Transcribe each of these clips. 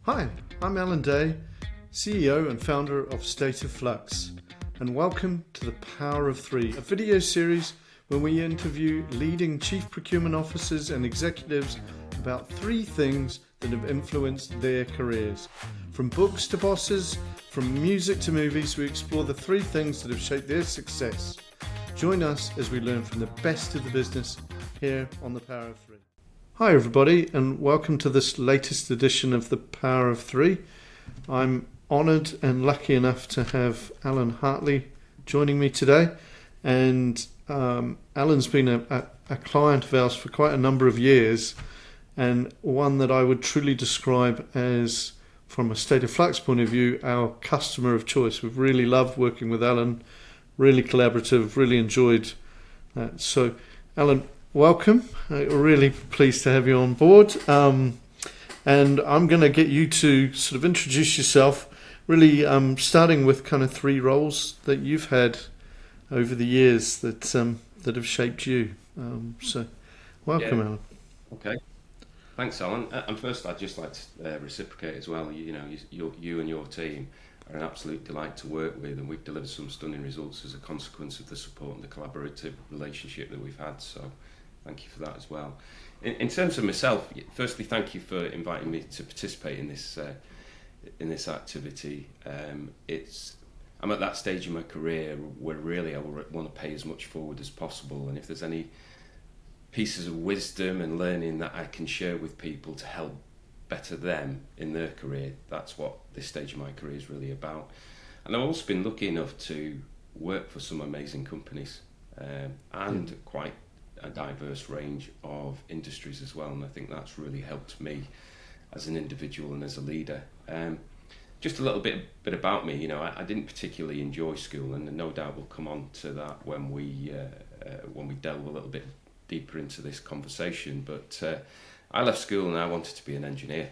Hi, I'm Alan Day, CEO and founder of State of Flux, and welcome to The Power of Three, a video series where we interview leading chief procurement officers and executives about three things that have influenced their careers. From books to bosses, from music to movies, we explore the three things that have shaped their success. Join us as we learn from the best of the business here on The Power of Three. Hi everybody, and welcome to this latest edition of The Power of Three. I'm honoured and lucky enough to have Alan Hartley joining me today, and Alan's been a client of ours for quite a number of years, and one that I would truly describe as, from a State of Flux point of view, our customer of choice. We've really loved working with Alan, really collaborative, really enjoyed that. So Alan, welcome. We're really pleased to have you on board. And I'm going to get you to sort of introduce yourself, really starting with kind of three roles that you've had over the years that have shaped you. So welcome, Alan. Okay. Thanks, Alan. And first, I'd just like to reciprocate as well. You and your team are an absolute delight to work with, and we've delivered some stunning results as a consequence of the support and the collaborative relationship that we've had. So thank you for that as well. In terms of myself, firstly, thank you for inviting me to participate in this activity. I'm at that stage in my career where really I want to pay as much forward as possible, and if there's any pieces of wisdom and learning that I can share with people to help better them in their career, that's what this stage of my career is really about. And I've also been lucky enough to work for some amazing companies and quite a diverse range of industries as well, and I think that's really helped me as an individual and as a leader. Just a little bit about me, I didn't particularly enjoy school, and no doubt we'll come on to that when we delve a little bit deeper into this conversation. But I left school and I wanted to be an engineer,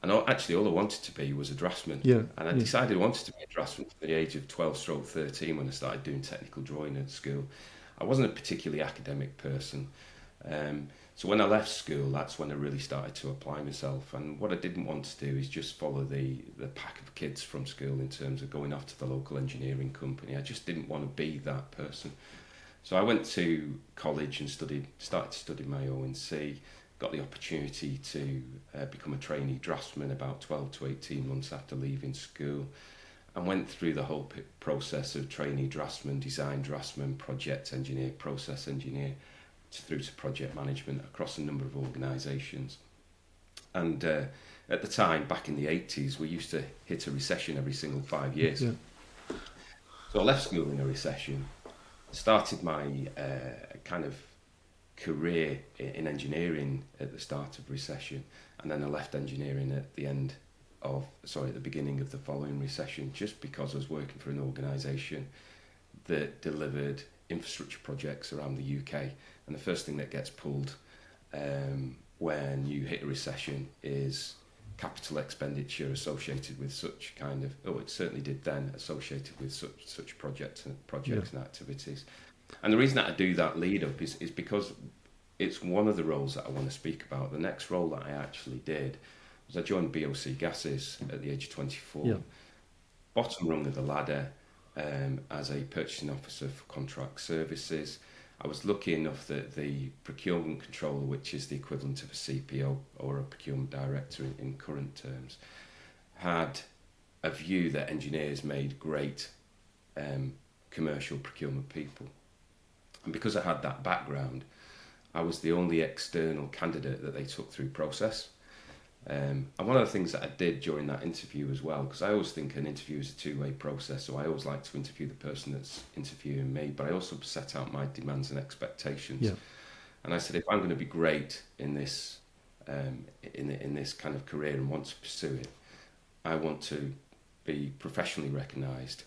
and actually all I wanted to be was a draftsman. And I decided I wanted to be a draftsman at the age of 12-13 when I started doing technical drawing at school. I wasn't a particularly academic person, so when I left school, that's when I really started to apply myself. And what I didn't want to do is just follow the pack of kids from school in terms of going off to the local engineering company. I just didn't want to be that person. So I went to college and started to study my ONC, got the opportunity to become a trainee draftsman about 12 to 18 months after leaving school, and went through the whole process of trainee draftsman, design draftsman, project engineer, process engineer, through to project management across a number of organisations. And at the time, back in the 80s, we used to hit a recession every single 5 years. So I left school in a recession, started my kind of career in engineering at the start of recession, and then I left engineering at the beginning of the following recession, just because I was working for an organisation that delivered infrastructure projects around the UK. And the first thing that gets pulled when you hit a recession is capital expenditure associated with such kind of, it certainly did then, associated with such projects and activities. And the reason that I do that lead up is because it's one of the roles that I want to speak about. The next role that I actually did was I joined BOC Gases at the age of 24, bottom rung of the ladder as a purchasing officer for contract services. I was lucky enough that the procurement controller, which is the equivalent of a CPO or a procurement director in current terms, had a view that engineers made great commercial procurement people. And because I had that background, I was the only external candidate that they took through process. And one of the things that I did during that interview as well, because I always think an interview is a two-way process, so I always like to interview the person that's interviewing me, but I also set out my demands and expectations. And I said, if I'm going to be great in this in this kind of career and want to pursue it, I want to be professionally recognised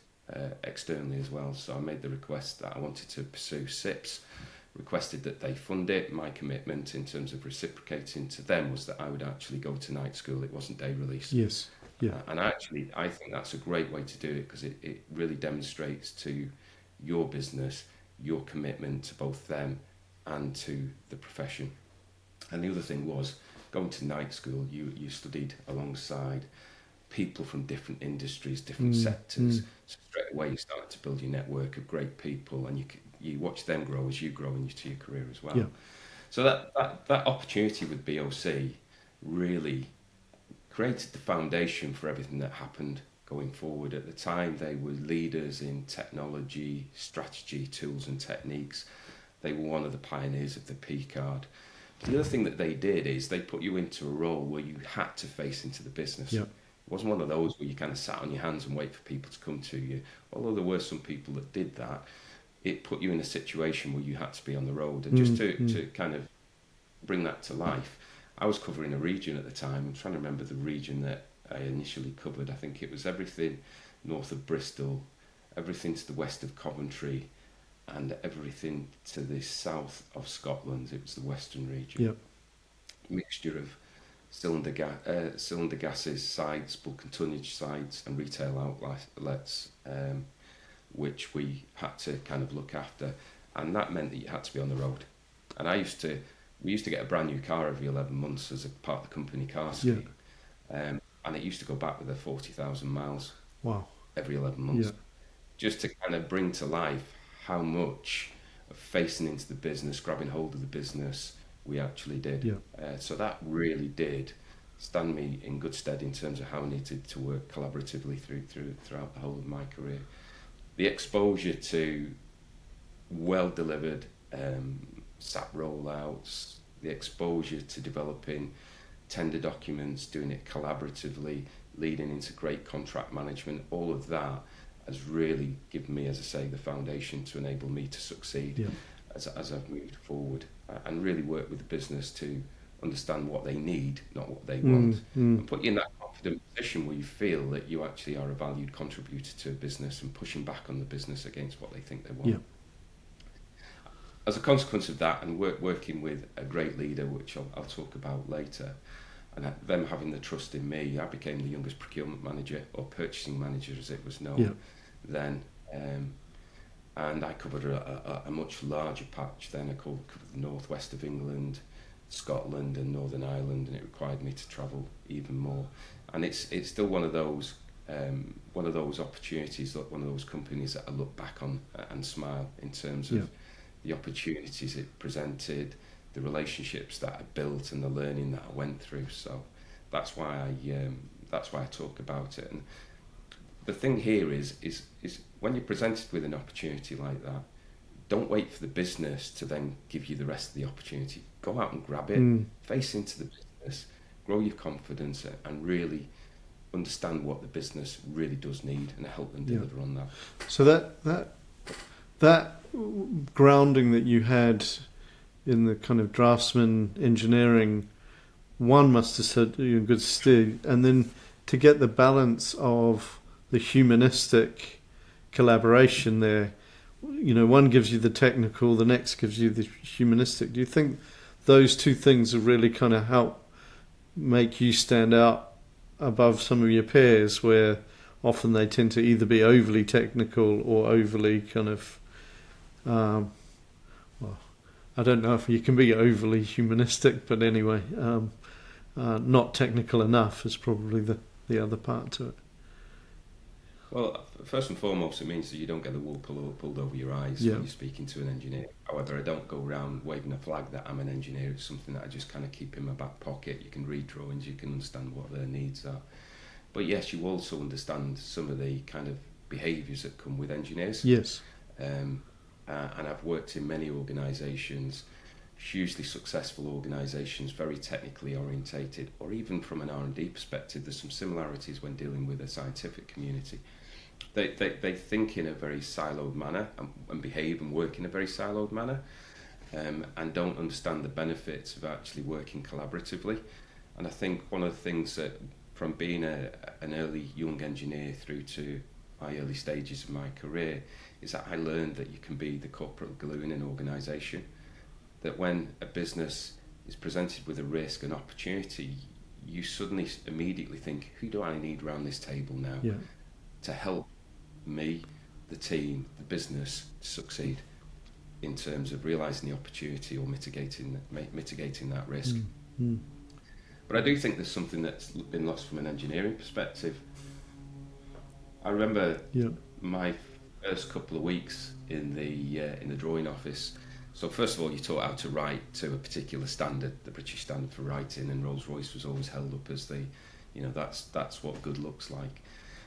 externally as well. So I made the request that I wanted to pursue SIPs, requested that they fund it. My commitment in terms of reciprocating to them was that I would actually go to night school. It wasn't day release. And I think that's a great way to do it, because it really demonstrates to your business your commitment to both them and to the profession. And the other thing was going to night school, you studied alongside people from different industries, different sectors. So straight away you started to build your network of great people, and you watch them grow as you grow into your career as well. Yeah. So that opportunity with BOC really created the foundation for everything that happened going forward. At the time, they were leaders in technology, strategy, tools and techniques. They were one of the pioneers of the P card. The other thing that they did is they put you into a role where you had to face into the business. Yeah. It wasn't one of those where you kind of sat on your hands and wait for people to come to you. Although there were some people that did that, it put you in a situation where you had to be on the road. And just to kind of bring that to life, I was covering a region at the time. I'm trying to remember the region that I initially covered. I think it was everything north of Bristol, everything to the west of Coventry, and everything to the south of Scotland. It was the western region. Yep. Mixture of cylinder gases sites, bulk and tonnage sites, and retail outlets, which we had to kind of look after, and that meant that you had to be on the road. And we used to get a brand new car every 11 months as a part of the company car scheme, and it used to go back with 40,000 miles. Wow. Every 11 months, just to kind of bring to life how much of facing into the business, grabbing hold of the business we actually did. So that really did stand me in good stead in terms of how I needed to work collaboratively throughout the whole of my career. The exposure to well-delivered SAP rollouts, the exposure to developing tender documents, doing it collaboratively, leading into great contract management, all of that has really given me, as I say, the foundation to enable me to succeed as I've moved forward, and really work with the business to understand what they need, not what they want, and put you in that confident position where you feel that you actually are a valued contributor to a business and pushing back on the business against what they think they want. As a consequence of that, and working with a great leader, which I'll talk about later, and them having the trust in me, I became the youngest procurement manager, or purchasing manager as it was known then, and I covered a much larger patch then. I covered the northwest of England, Scotland and Northern Ireland, and it required me to travel even more. And it's still one of those opportunities, one of those companies that I look back on and smile in terms of the opportunities it presented, the relationships that I built, and the learning that I went through. So that's why I talk about it. And the thing here is when you're presented with an opportunity like that, don't wait for the business to then give you the rest of the opportunity. Go out and grab it, face into the business, grow your confidence, and really understand what the business really does need, and help them deliver on that. So that grounding that you had in the kind of draftsman engineering, one must have set you in good stead, and then to get the balance of the humanistic collaboration there, one gives you the technical, the next gives you the humanistic. Do you think those two things have really kind of helped make you stand out above some of your peers, where often they tend to either be overly technical or overly kind of I don't know if you can be overly humanistic, but anyway, not technical enough is probably the other part to it. Well, first and foremost, it means that you don't get the wool pulled over your eyes when you're speaking to an engineer. However, I don't go around waving a flag that I'm an engineer. It's something that I just kind of keep in my back pocket. You can read drawings, you can understand what their needs are. But yes, you also understand some of the kind of behaviours that come with engineers. Yes. And I've worked in many organisations, hugely successful organisations, very technically orientated, or even from an R&D perspective, there's some similarities when dealing with a scientific community. They think in a very siloed manner and behave and work in a very siloed manner, and don't understand the benefits of actually working collaboratively. And I think one of the things that, from being an early young engineer through to my early stages of my career, is that I learned that you can be the corporate glue in an organisation. That when a business is presented with a risk, an opportunity, you suddenly immediately think, who do I need around this table now to help me, the team, the business succeed in terms of realising the opportunity or mitigating that risk. But I do think there's something that's been lost from an engineering perspective. I remember my first couple of weeks in the drawing office. So first of all, you're taught how to write to a particular standard, the British standard for writing, and Rolls-Royce was always held up as that's what good looks like.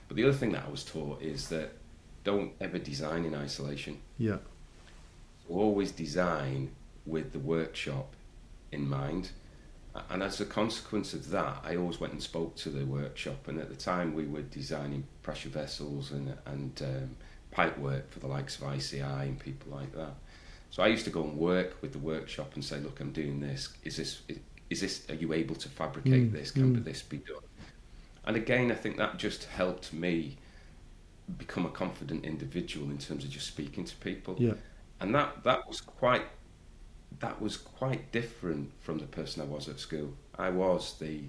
But the other thing that I was taught is that don't ever design in isolation. Yeah. So always design with the workshop in mind. And as a consequence of that, I always went and spoke to the workshop. And at the time, we were designing pressure vessels and pipe work for the likes of ICI and people like that. So I used to go and work with the workshop and say, look, I'm doing this. Is this? Are you able to fabricate this? Can this be done? And again, I think that just helped me become a confident individual in terms of just speaking to people. Yeah. And that was quite different from the person I was at school. I was the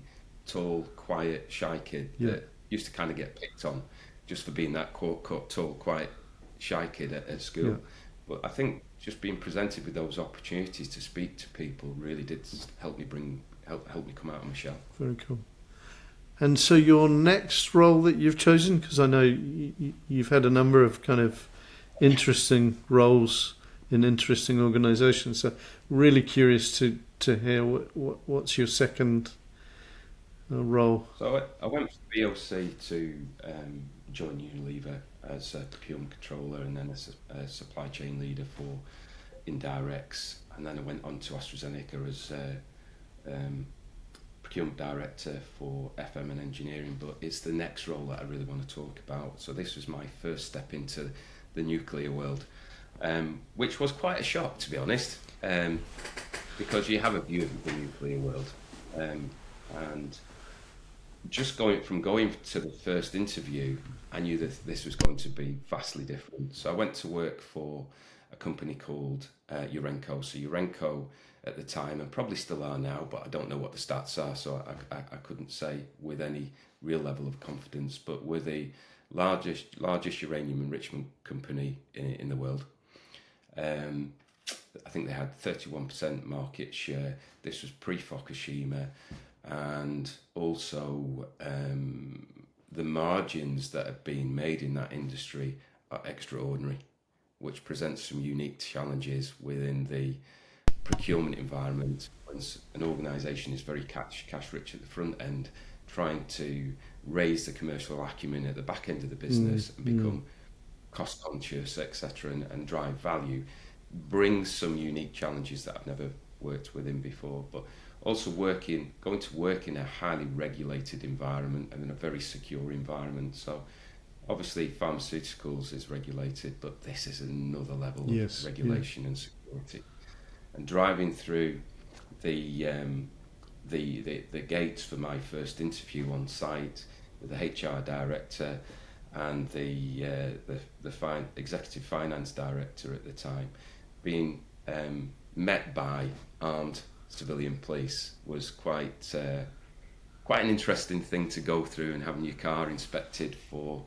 tall, quiet, shy kid that used to kind of get picked on just for being that cut, tall, quiet, shy kid at school. Yeah. But I think just being presented with those opportunities to speak to people really did help me come out of my shell. Very cool. And so your next role that you've chosen, because I know you've had a number of kind of interesting roles in interesting organisations, so really curious to hear what's your second role. So I went from BOC to join Unilever as a procurement controller, and then as a supply chain leader for indirects, and then I went on to AstraZeneca as Procurement Director for FM and engineering. But it's the next role that I really want to talk about. So this was my first step into the nuclear world, which was quite a shock, to be honest, because you have a view of the nuclear world, and just going to the first interview, I knew that this was going to be vastly different. So I went to work for a company called Urenco. So Urenco at the time, and probably still are now, but I don't know what the stats are, so I couldn't say with any real level of confidence, but we're the largest uranium enrichment company in the world. I think they had 31% market share. This was pre-Fukushima, and also the margins that have been made in that industry are extraordinary, which presents some unique challenges within the procurement environment when an organisation is very cash rich at the front end, trying to raise the commercial acumen at the back end of the business and become cost conscious, etc., and drive value, brings some unique challenges that I've never worked within before. But also going to work in a highly regulated environment and in a very secure environment. So obviously pharmaceuticals is regulated, but this is another level of regulation and security. And driving through the gates for my first interview on site with the HR director and the executive finance director at the time, being met by armed civilian police was quite an interesting thing to go through, and having your car inspected for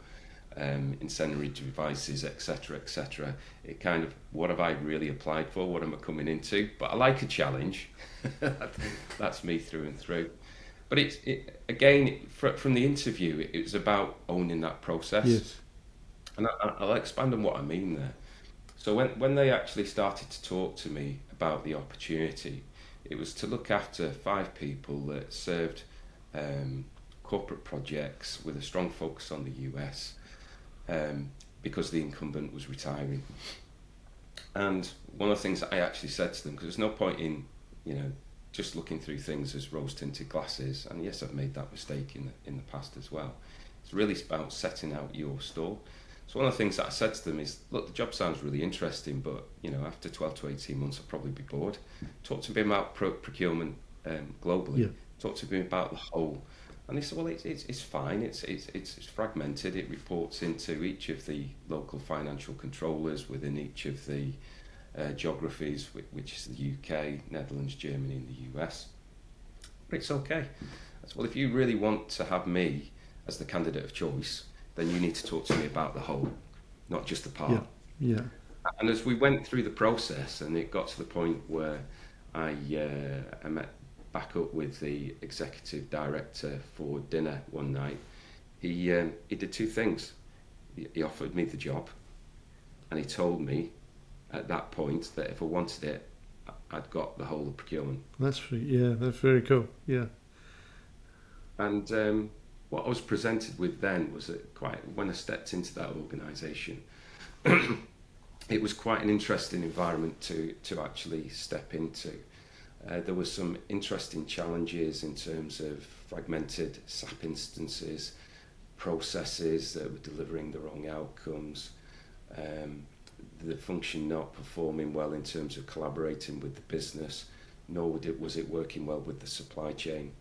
incendiary devices, etc. It kind of, what have I really applied for? What am I coming into? But I like a challenge. That's me through and through. But from the interview, it was about owning that process. Yes. And I'll expand on what I mean there. So when they actually started to talk to me about the opportunity, it was to look after 5 people that served corporate projects with a strong focus on the US, because the incumbent was retiring. And one of the things that I actually said to them, because there's no point in just looking through things as rose-tinted glasses, and yes, I've made that mistake in the past as well. It's really about setting out your stall. So one of the things that I said to them is, look, the job sounds really interesting, but after 12 to 18 months, I'll probably be bored. Talk to me about procurement globally. Yeah. Talk to me about the whole. And they said, well, it's fine. It's fragmented. It reports into each of the local financial controllers within each of the geographies, which is the UK, Netherlands, Germany, and the US. But it's okay. I said, well, if you really want to have me as the candidate of choice, then you need to talk to me about the whole, not just the part. Yeah. And as we went through the process, and it got to the point where I met back up with the executive director for dinner one night, he did two things. He offered me the job, and he told me at that point that if I wanted it, I'd got the whole of procurement. That's very cool. Yeah. And what I was presented with then was when I stepped into that organisation, it was quite an interesting environment to actually step into. There were some interesting challenges in terms of fragmented SAP instances, processes that were delivering the wrong outcomes, the function not performing well in terms of collaborating with the business, nor was it working well with the supply chain.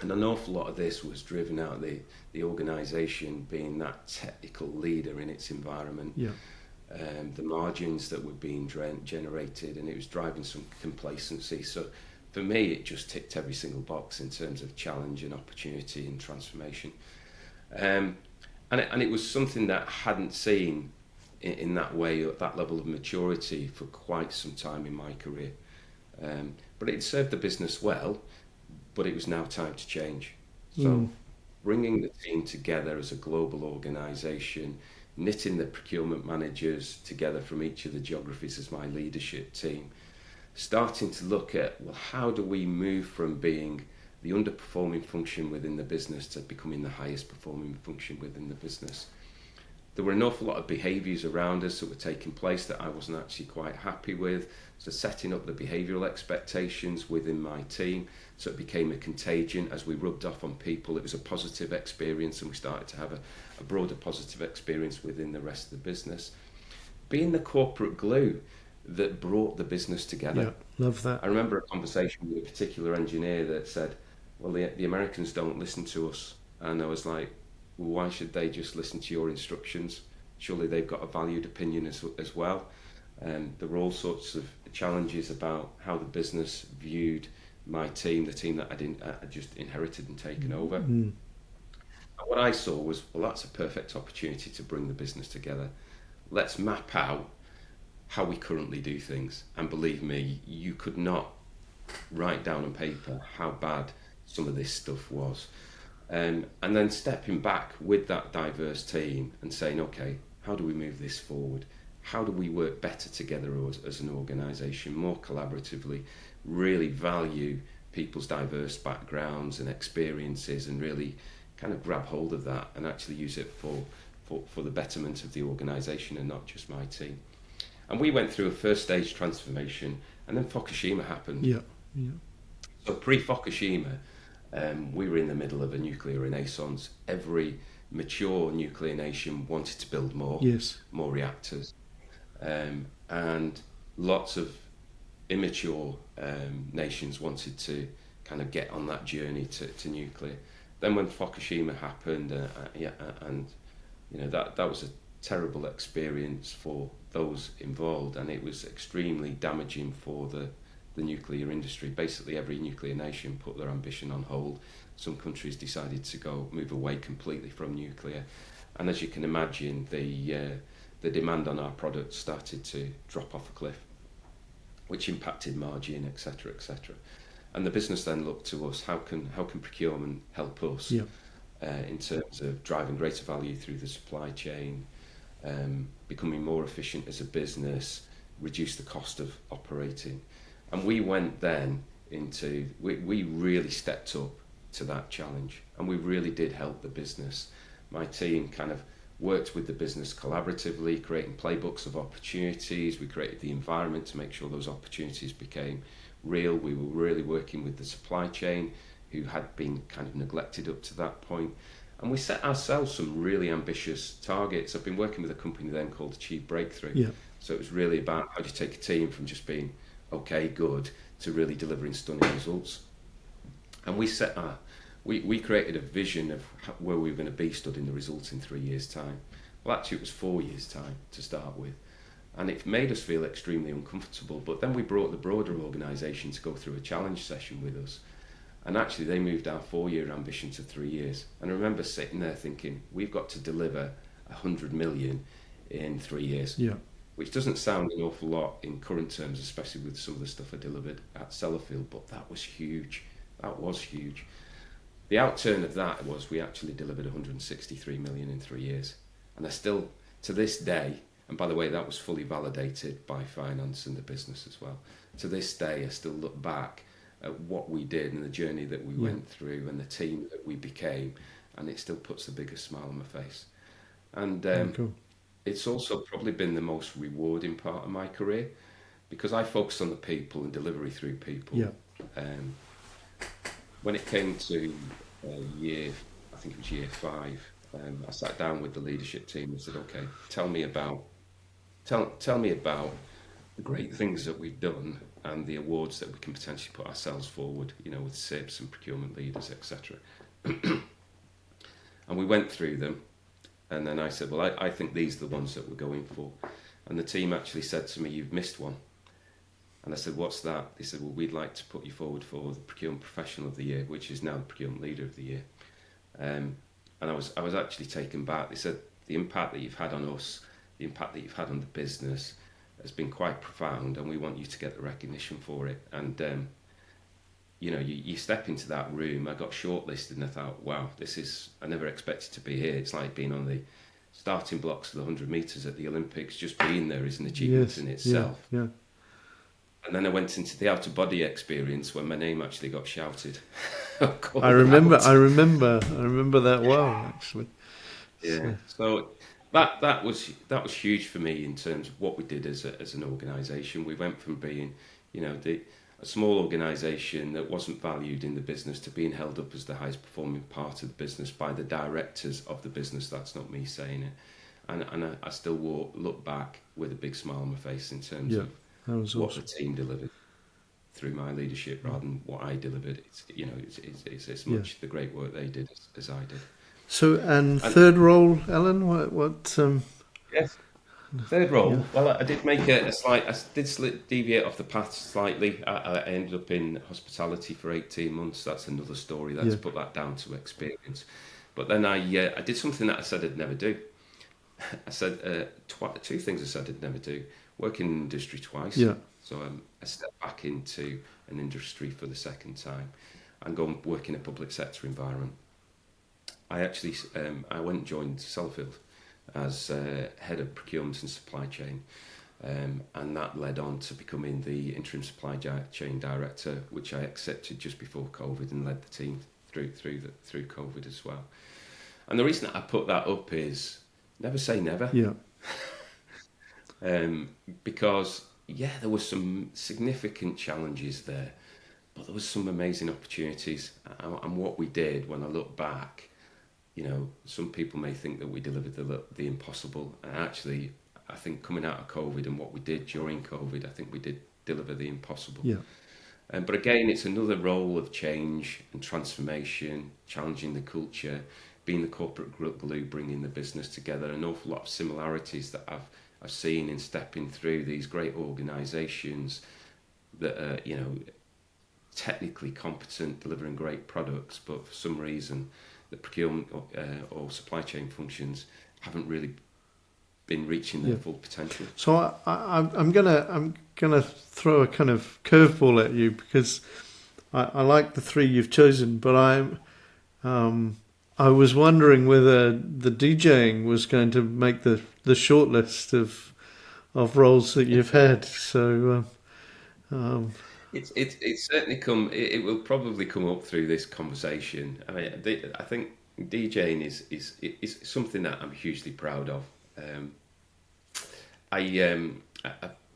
And an awful lot of this was driven out of the organisation being that technical leader in its environment. Yeah. The margins that were being generated, and it was driving some complacency. So for me, it just ticked every single box in terms of challenge and opportunity and transformation. And it was something that I hadn't seen in that way, at that level of maturity, for quite some time in my career. But it served the business well, but it was now time to change. So bringing the team together as a global organisation, knitting the procurement managers together from each of the geographies as my leadership team, starting to look at, well, how do we move from being the underperforming function within the business to becoming the highest performing function within the business. There were an awful lot of behaviours around us that were taking place that I wasn't actually quite happy with. So setting up the behavioural expectations within my team, so it became a contagion. As we rubbed off on people, it was a positive experience, and we started to have a broader positive experience within the rest of the business. Being the corporate glue that brought the business together. Yeah, love that. I remember a conversation with a particular engineer that said, well, the Americans don't listen to us. And I was like, well, why should they just listen to your instructions? Surely they've got a valued opinion as well. There were all sorts of challenges about how the business viewed my team, the team that I just inherited and taken over. And what I saw was, well, that's a perfect opportunity to bring the business together. Let's map out how we currently do things. And believe me, you could not write down on paper how bad some of this stuff was. And then stepping back with that diverse team and saying, okay, how do we move this forward? How do we work better together as an organisation, more collaboratively, really value people's diverse backgrounds and experiences, and really kind of grab hold of that and actually use it for the betterment of the organisation and not just my team. And we went through a first stage transformation, and then Fukushima happened. Yeah. So pre-Fukushima, we were in the middle of a nuclear renaissance. Every mature nuclear nation wanted to build more reactors. And lots of immature nations wanted to kind of get on that journey to nuclear. Then when Fukushima happened, and you know, that was a terrible experience for those involved, and it was extremely damaging for the nuclear industry. Basically every nuclear nation put their ambition on hold. Some countries decided to move away completely from nuclear, and as you can imagine, the demand on our products started to drop off a cliff, which impacted margin, etc., etc. And the business then looked to us, how can procurement help us in terms of driving greater value through the supply chain, becoming more efficient as a business, reduce the cost of operating. And we went then we really stepped up to that challenge, and we really did help the business. My team kind of worked with the business collaboratively, creating playbooks of opportunities. We created the environment to make sure those opportunities became real. We were really working with the supply chain, who had been kind of neglected up to that point. And we set ourselves some really ambitious targets. I've been working with a company then called Achieve Breakthrough. Yeah. So it was really about how do you take a team from just being okay, good, to really delivering stunning results. And we created a vision of where we were going to be stood in the results in 3 years' time. Well, actually, it was 4 years' time to start with. And it made us feel extremely uncomfortable. But then we brought the broader organisation to go through a challenge session with us. And actually, they moved our 4-year ambition to 3 years. And I remember sitting there thinking, we've got to deliver 100 million in 3 years. Yeah. which doesn't sound an awful lot in current terms, especially with some of the stuff I delivered at Sellafield, but that was huge. That was huge. The outturn of that was we actually delivered 163 million in 3 years. And I still, to this day, and by the way, that was fully validated by finance and the business as well. To this day, I still look back at what we did and the journey that we went through and the team that we became, and it still puts the biggest smile on my face. And Cool. it's also probably been the most rewarding part of my career, because I focus on the people and delivery through people. Yeah. When it came to I think it was year 5, I sat down with the leadership team and said, okay, tell me about the great things that we've done and the awards that we can potentially put ourselves forward, with SIBs and procurement leaders, etc. And we went through them, and then I said, well, I think these are the ones that we're going for. And the team actually said to me, you've missed one. And I said, what's that? They said, well, we'd like to put you forward for the Procurement Professional of the Year, which is now the Procurement Leader of the Year. And I was actually taken back. They said, the impact that you've had on us, the impact that you've had on the business has been quite profound, and we want you to get the recognition for it. And, you step into that room. I got shortlisted and I thought, wow, I never expected to be here. It's like being on the starting blocks of the 100 metres at the Olympics. Just being there is an achievement in itself. Yeah. And then I went into the outer body experience when my name actually got shouted. I remember that well, actually. Yeah. So that was huge for me in terms of what we did as an organisation. We went from being, a small organisation that wasn't valued in the business to being held up as the highest performing part of the business by the directors of the business. That's not me saying it. And I still look back with a big smile on my face in terms of what the team delivered through my leadership rather than what I delivered. It's as much the great work they did as I did. So, and third role, Alan, what Yes. Third role. Well, I did make I did deviate off the path slightly. I ended up in hospitality for 18 months. That's another story. Let's put that down to experience. But then I did something that I said I'd never do. I said two things I said I'd never do. Work in industry twice. Yeah. So I stepped back into an industry for the second time and go and work in a public sector environment. I actually I went and joined Sellafield as head of procurement and supply chain, and that led on to becoming the interim supply chain director, which I accepted just before COVID and led the team through COVID as well. And the reason that I put that up is never say never. Yeah. Because there was some significant challenges there, but there was some amazing opportunities. And what we did, when I look back, some people may think that we delivered the impossible. And actually, I think coming out of COVID and what we did during COVID, I think we did deliver the impossible. Yeah. But again, it's another role of change and transformation, challenging the culture, being the corporate glue, bringing the business together. An awful lot of similarities that I've seen in stepping through these great organisations that are, technically competent, delivering great products, but for some reason the procurement or supply chain functions haven't really been reaching their full potential. So I'm gonna throw a kind of curveball at you, because I like the three you've chosen, but I was wondering whether the DJing was going to make the short list of roles that you've had. So it's certainly come. It will probably come up through this conversation. I mean, I think DJing is something that I'm hugely proud of.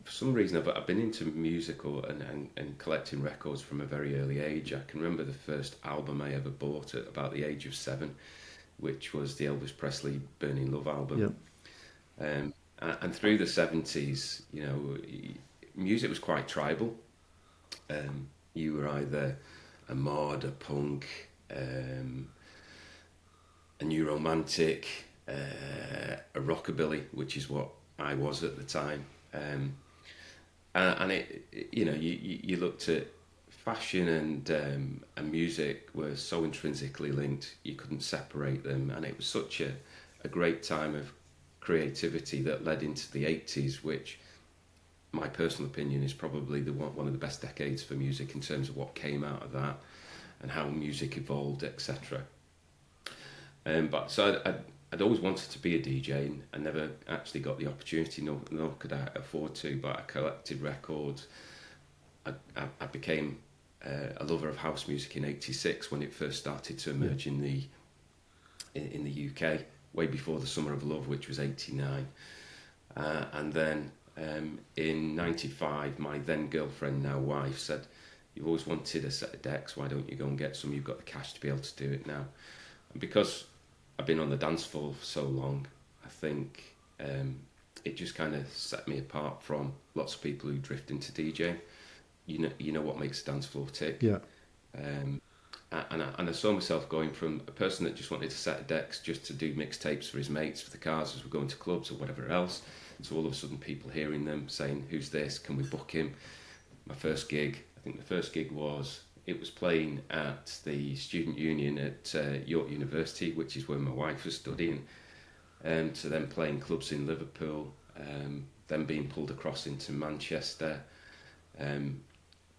For some reason, I've been into music and collecting records from a very early age. I can remember the first album I ever bought at about the age of 7, which was the Elvis Presley Burning Love album. Yep. And through the 70s, music was quite tribal. You were either a mod, a punk, a new romantic, a rockabilly, which is what I was at the time. And you looked at fashion and music were so intrinsically linked, you couldn't separate them, and it was such a great time of creativity that led into the 80s, which my personal opinion is probably one of the best decades for music in terms of what came out of that and how music evolved, etc. But so I'd always wanted to be a DJ, and I never actually got the opportunity, nor could I afford to, but I collected records. I became a lover of house music in '86 when it first started to emerge in the UK, way before the Summer of Love, which was '89. And then in '95, my then girlfriend, now wife, said, "You've always wanted a set of decks, why don't you go and get some? You've got the cash to be able to do it now." And because I've been on the dance floor for so long, I think it just kind of set me apart from lots of people who drift into DJing. You know what makes a dance floor tick. Yeah. And I saw myself going from a person that just wanted a set of decks just to do mixtapes for his mates, for the cars as we're going to clubs or whatever else. So all of a sudden people hearing them saying, "Who's this? Can we book him?" My first gig, I think the first gig was playing at the Student Union at York University, which is where my wife was studying. So then playing clubs in Liverpool, then being pulled across into Manchester,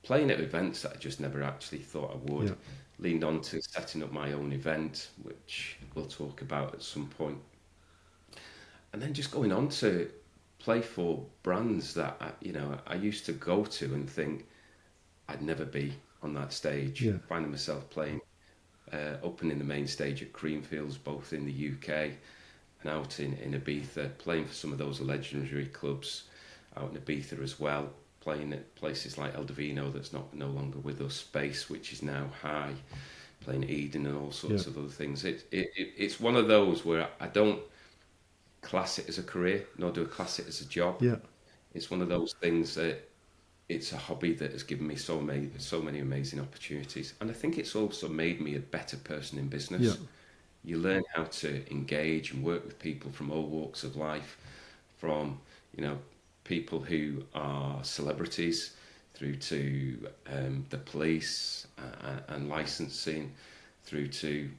playing at events that I just never actually thought I would. Yeah. Leaned on to setting up my own event, which we'll talk about at some point. And then just going on to play for brands that I used to go to and think I'd never be on that stage. Yeah. Finding myself playing, opening the main stage at Creamfields, both in the UK and out in Ibiza, playing for some of those legendary clubs out in Ibiza as well, playing at places like El Divino that's no longer with us, Space, which is now High, playing Eden and all sorts of other things. It's one of those where I don't class it as a career, nor do I class it as a job. Yeah. It's one of those things that it's a hobby that has given me so many amazing opportunities, and I think it's also made me a better person in business. Yeah. You learn how to engage and work with people from all walks of life, from people who are celebrities through to the police and licensing, through to,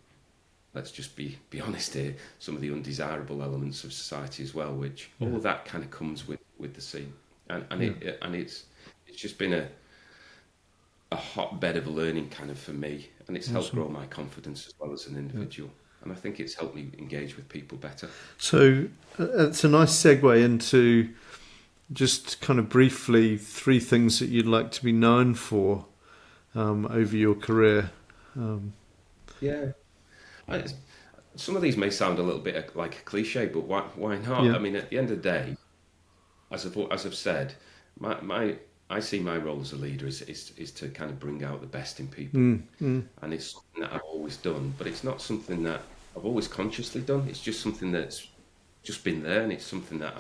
let's just be honest here, some of the undesirable elements of society as well, which all of that kind of comes with the scene, and it's just been a hotbed of learning kind of for me, and it's helped grow my confidence as well as an individual, and I think it's helped me engage with people better. So it's a nice segue into just kind of briefly 3 things that you'd like to be known for over your career. Some of these may sound a little bit like a cliche, but why not? Yeah. I mean, at the end of the day, as I've said, I see my role as a leader is to kind of bring out the best in people, and it's something that I've always done, but it's not something that I've always consciously done. It's just something that's just been there, and it's something that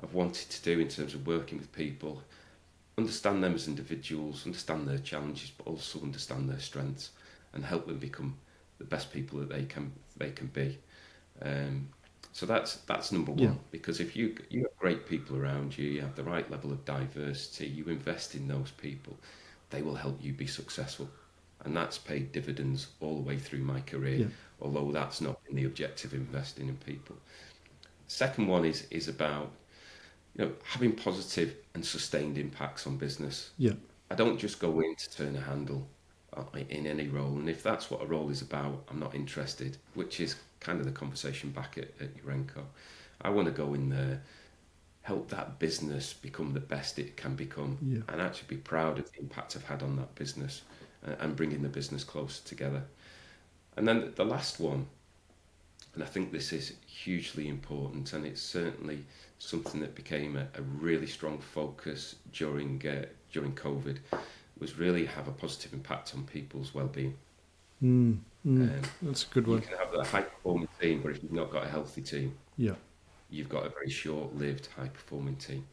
I've wanted to do in terms of working with people, understand them as individuals, understand their challenges, but also understand their strengths, and help them become the best people that they can be. So that's number one, because if you have great people around you, you have the right level of diversity, you invest in those people, they will help you be successful. And that's paid dividends all the way through my career, although that's not been the objective of investing in people. Second one is about having positive and sustained impacts on business. Yeah. I don't just go in to turn a handle in any role, and if that's what a role is about, I'm not interested, which is kind of the conversation back at Urenco. I want to go in there, help that business become the best it can become, and actually be proud of the impact I've had on that business, and bringing the business closer together. And then the last one, and I think this is hugely important, and it's certainly something that became a really strong focus during COVID, was really have a positive impact on people's well-being. That's a good one. You can have a high-performing team, but if you've not got a healthy team, you've got a very short-lived high-performing team.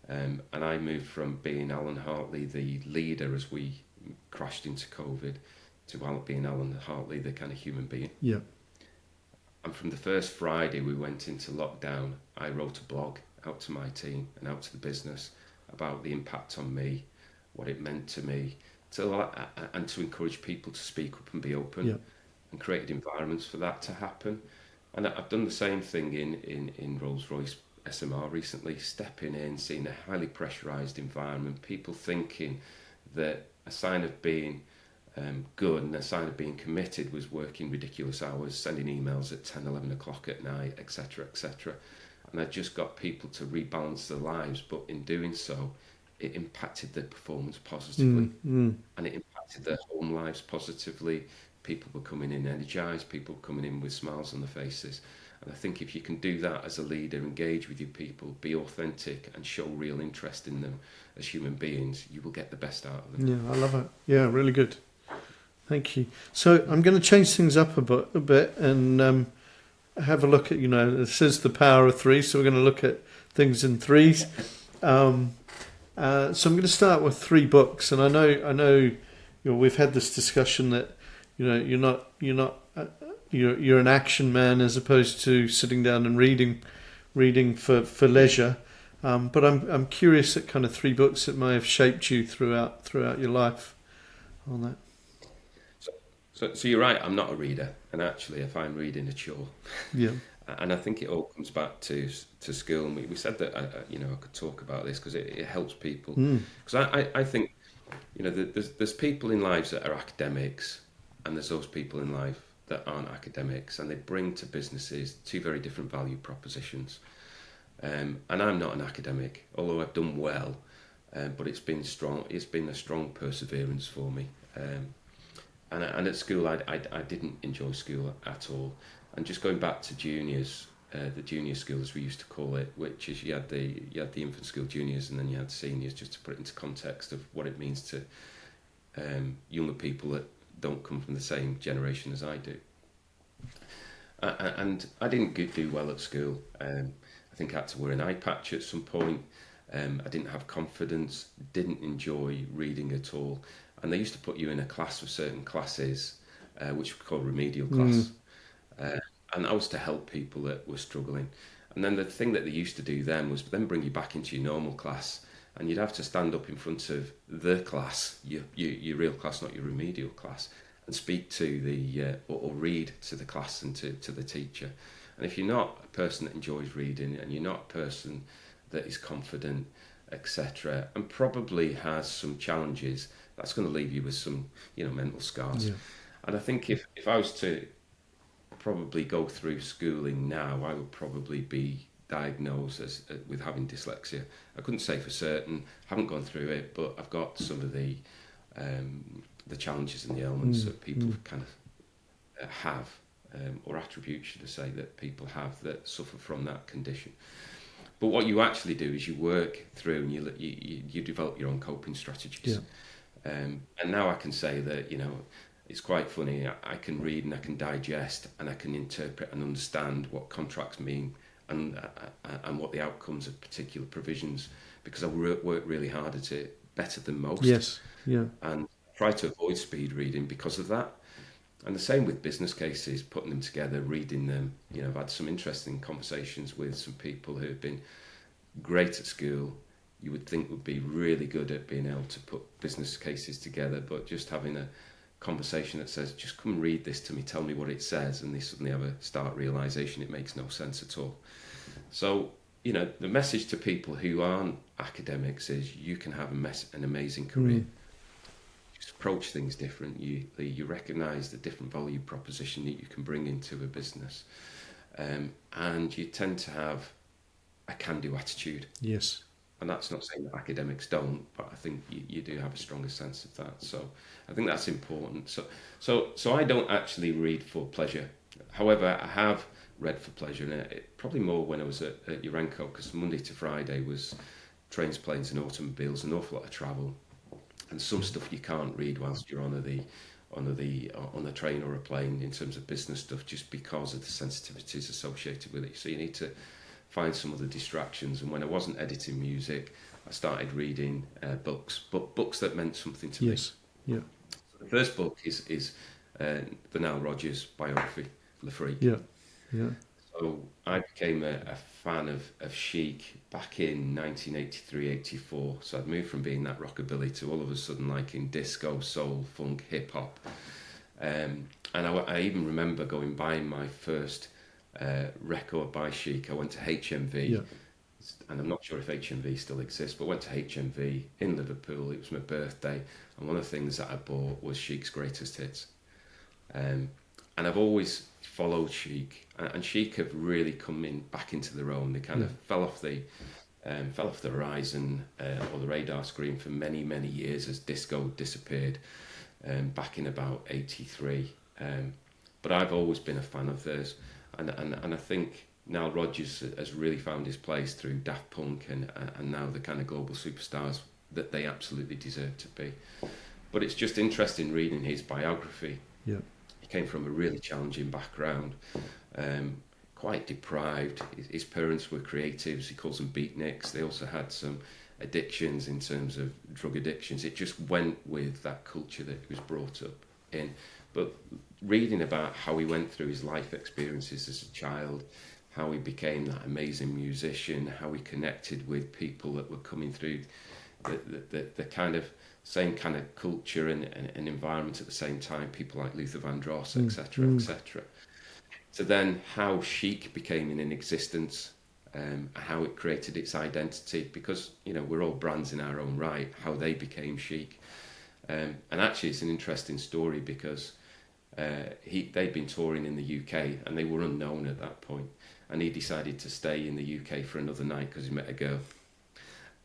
And I moved from being Alan Hartley, the leader as we crashed into COVID, to being Alan Hartley, the kind of human being. Yeah. And from the first Friday we went into lockdown, I wrote a blog out to my team and out to the business about the impact on me, what it meant to me, and to encourage people to speak up and be open, and created environments for that to happen. And I've done the same thing in Rolls-Royce SMR recently, stepping in, seeing a highly pressurised environment, people thinking that a sign of being good and a sign of being committed was working ridiculous hours, sending emails at 10, 11 o'clock at night, etc., etc. And I just got people to rebalance their lives, but in doing so, it impacted their performance positively, and it impacted their home lives positively. People were coming in energized, people were coming in with smiles on their faces. And I think if you can do that as a leader, engage with your people, be authentic and show real interest in them as human beings, you will get the best out of them. Yeah, I love it. Yeah, really good. Thank you. So I'm going to change things up a bit and have a look at, this is the power of three, so we're going to look at things in threes. So I'm going to start with 3 books, and I know, we've had this discussion that, you're an action man as opposed to sitting down and reading for leisure. But I'm curious at kind of 3 books that may have shaped you throughout your life on that. So you're right, I'm not a reader, and actually I find reading a chore. Yeah. And I think it all comes back to school, and we said that I could talk about this because it helps people. Because I think there's people in lives that are academics, and there's those people in life that aren't academics, and they bring to businesses 2 very different value propositions. And I'm not an academic, although I've done well, but it's been strong. It's been a strong perseverance for me. And at school, I didn't enjoy school at all. And just going back to juniors, the junior school as we used to call it, which is you had the infant school juniors and then you had seniors, just to put it into context of what it means to younger people that don't come from the same generation as I do. And I didn't do well at school. I think I had to wear an eye patch at some point. I didn't have confidence, didn't enjoy reading at all. And they used to put you in a class of certain classes, which were called remedial class. And that was to help people that were struggling. And then the thing that they used to do then was then bring you back into your normal class. And you'd have to stand up in front of the class, your real class, not your remedial class, and speak to or read to the class and to the teacher. And if you're not a person that enjoys reading and you're not a person that is confident, etc., and probably has some challenges, that's going to leave you with some, mental scars. Yeah. And I think if I was to probably go through schooling now, I would probably be diagnosed with having dyslexia. I couldn't say for certain, haven't gone through it, but I've got some of the challenges and the elements that people kind of have, or attributes, should I say, that people have that suffer from that condition. But what you actually do is you work through and you develop your own coping strategies. Yeah. And now I can say that, it's quite funny. I can read and I can digest and I can interpret and understand what contracts mean and what the outcomes of particular provisions, because I work really hard at it, better than most. Yes, yeah. And try to avoid speed reading because of that. And the same with business cases, putting them together, reading them. I've had some interesting conversations with some people who have been great at school, you would think would be really good at being able to put business cases together, but just having a conversation that says, just come and read this to me, tell me what it says, and they suddenly have a stark realisation it makes no sense at all. So, the message to people who aren't academics is you can have an amazing career. Just approach things different. You recognise the different value proposition that you can bring into a business, and you tend to have a can-do attitude. Yes. And that's not saying that academics don't, but I think you do have a stronger sense of that. So I think that's important. So I don't actually read for pleasure. However, I have read for pleasure, and probably more when I was at Urenco, because Monday to Friday was trains, planes, and automobiles, an awful lot of travel, and some stuff you can't read whilst you're on a train or a plane in terms of business stuff, just because of the sensitivities associated with it. So you need to find some other distractions. And when I wasn't editing music, I started reading books, but books that meant something to me. Yes, yeah. So the first book is the Nile Rodgers biography, Le Freak. Yeah, yeah. So I became a fan of chic back in 1983-84. So I'd moved from being that rockabilly to all of a sudden liking disco, soul, funk, hip hop. And I even remember buying my first record by Chic. I went to HMV, Yeah. and I'm not sure if HMV still exists, but went to HMV in Liverpool. It was my birthday, and one of the things that I bought was Chic's Greatest Hits. And I've always followed Chic, and Chic have really come back into their own. They kind of fell off the horizon or the radar screen for many, many years as disco disappeared back in about '83. But I've always been a fan of theirs, and I think Nile Rodgers has really found his place through Daft Punk and now the kind of global superstars that they absolutely deserve to be. But it's just interesting reading his biography. Yeah. He came from a really challenging background, quite deprived. His parents were creatives. He calls them beatniks. They also had some addictions in terms of drug addictions. It just went with that culture that he was brought up in. But reading about how he went through his life experiences as a child, how he became that amazing musician, how he connected with people that were coming through the kind of same kind of culture and environment at the same time, people like Luther Vandross, etc., etc. So then how Chic became in existence, how it created its identity, because, you know, we're all brands in our own right, how they became Chic. And actually it's an interesting story because they'd been touring in the UK and they were unknown at that point. And he decided to stay in the UK for another night because he met a girl.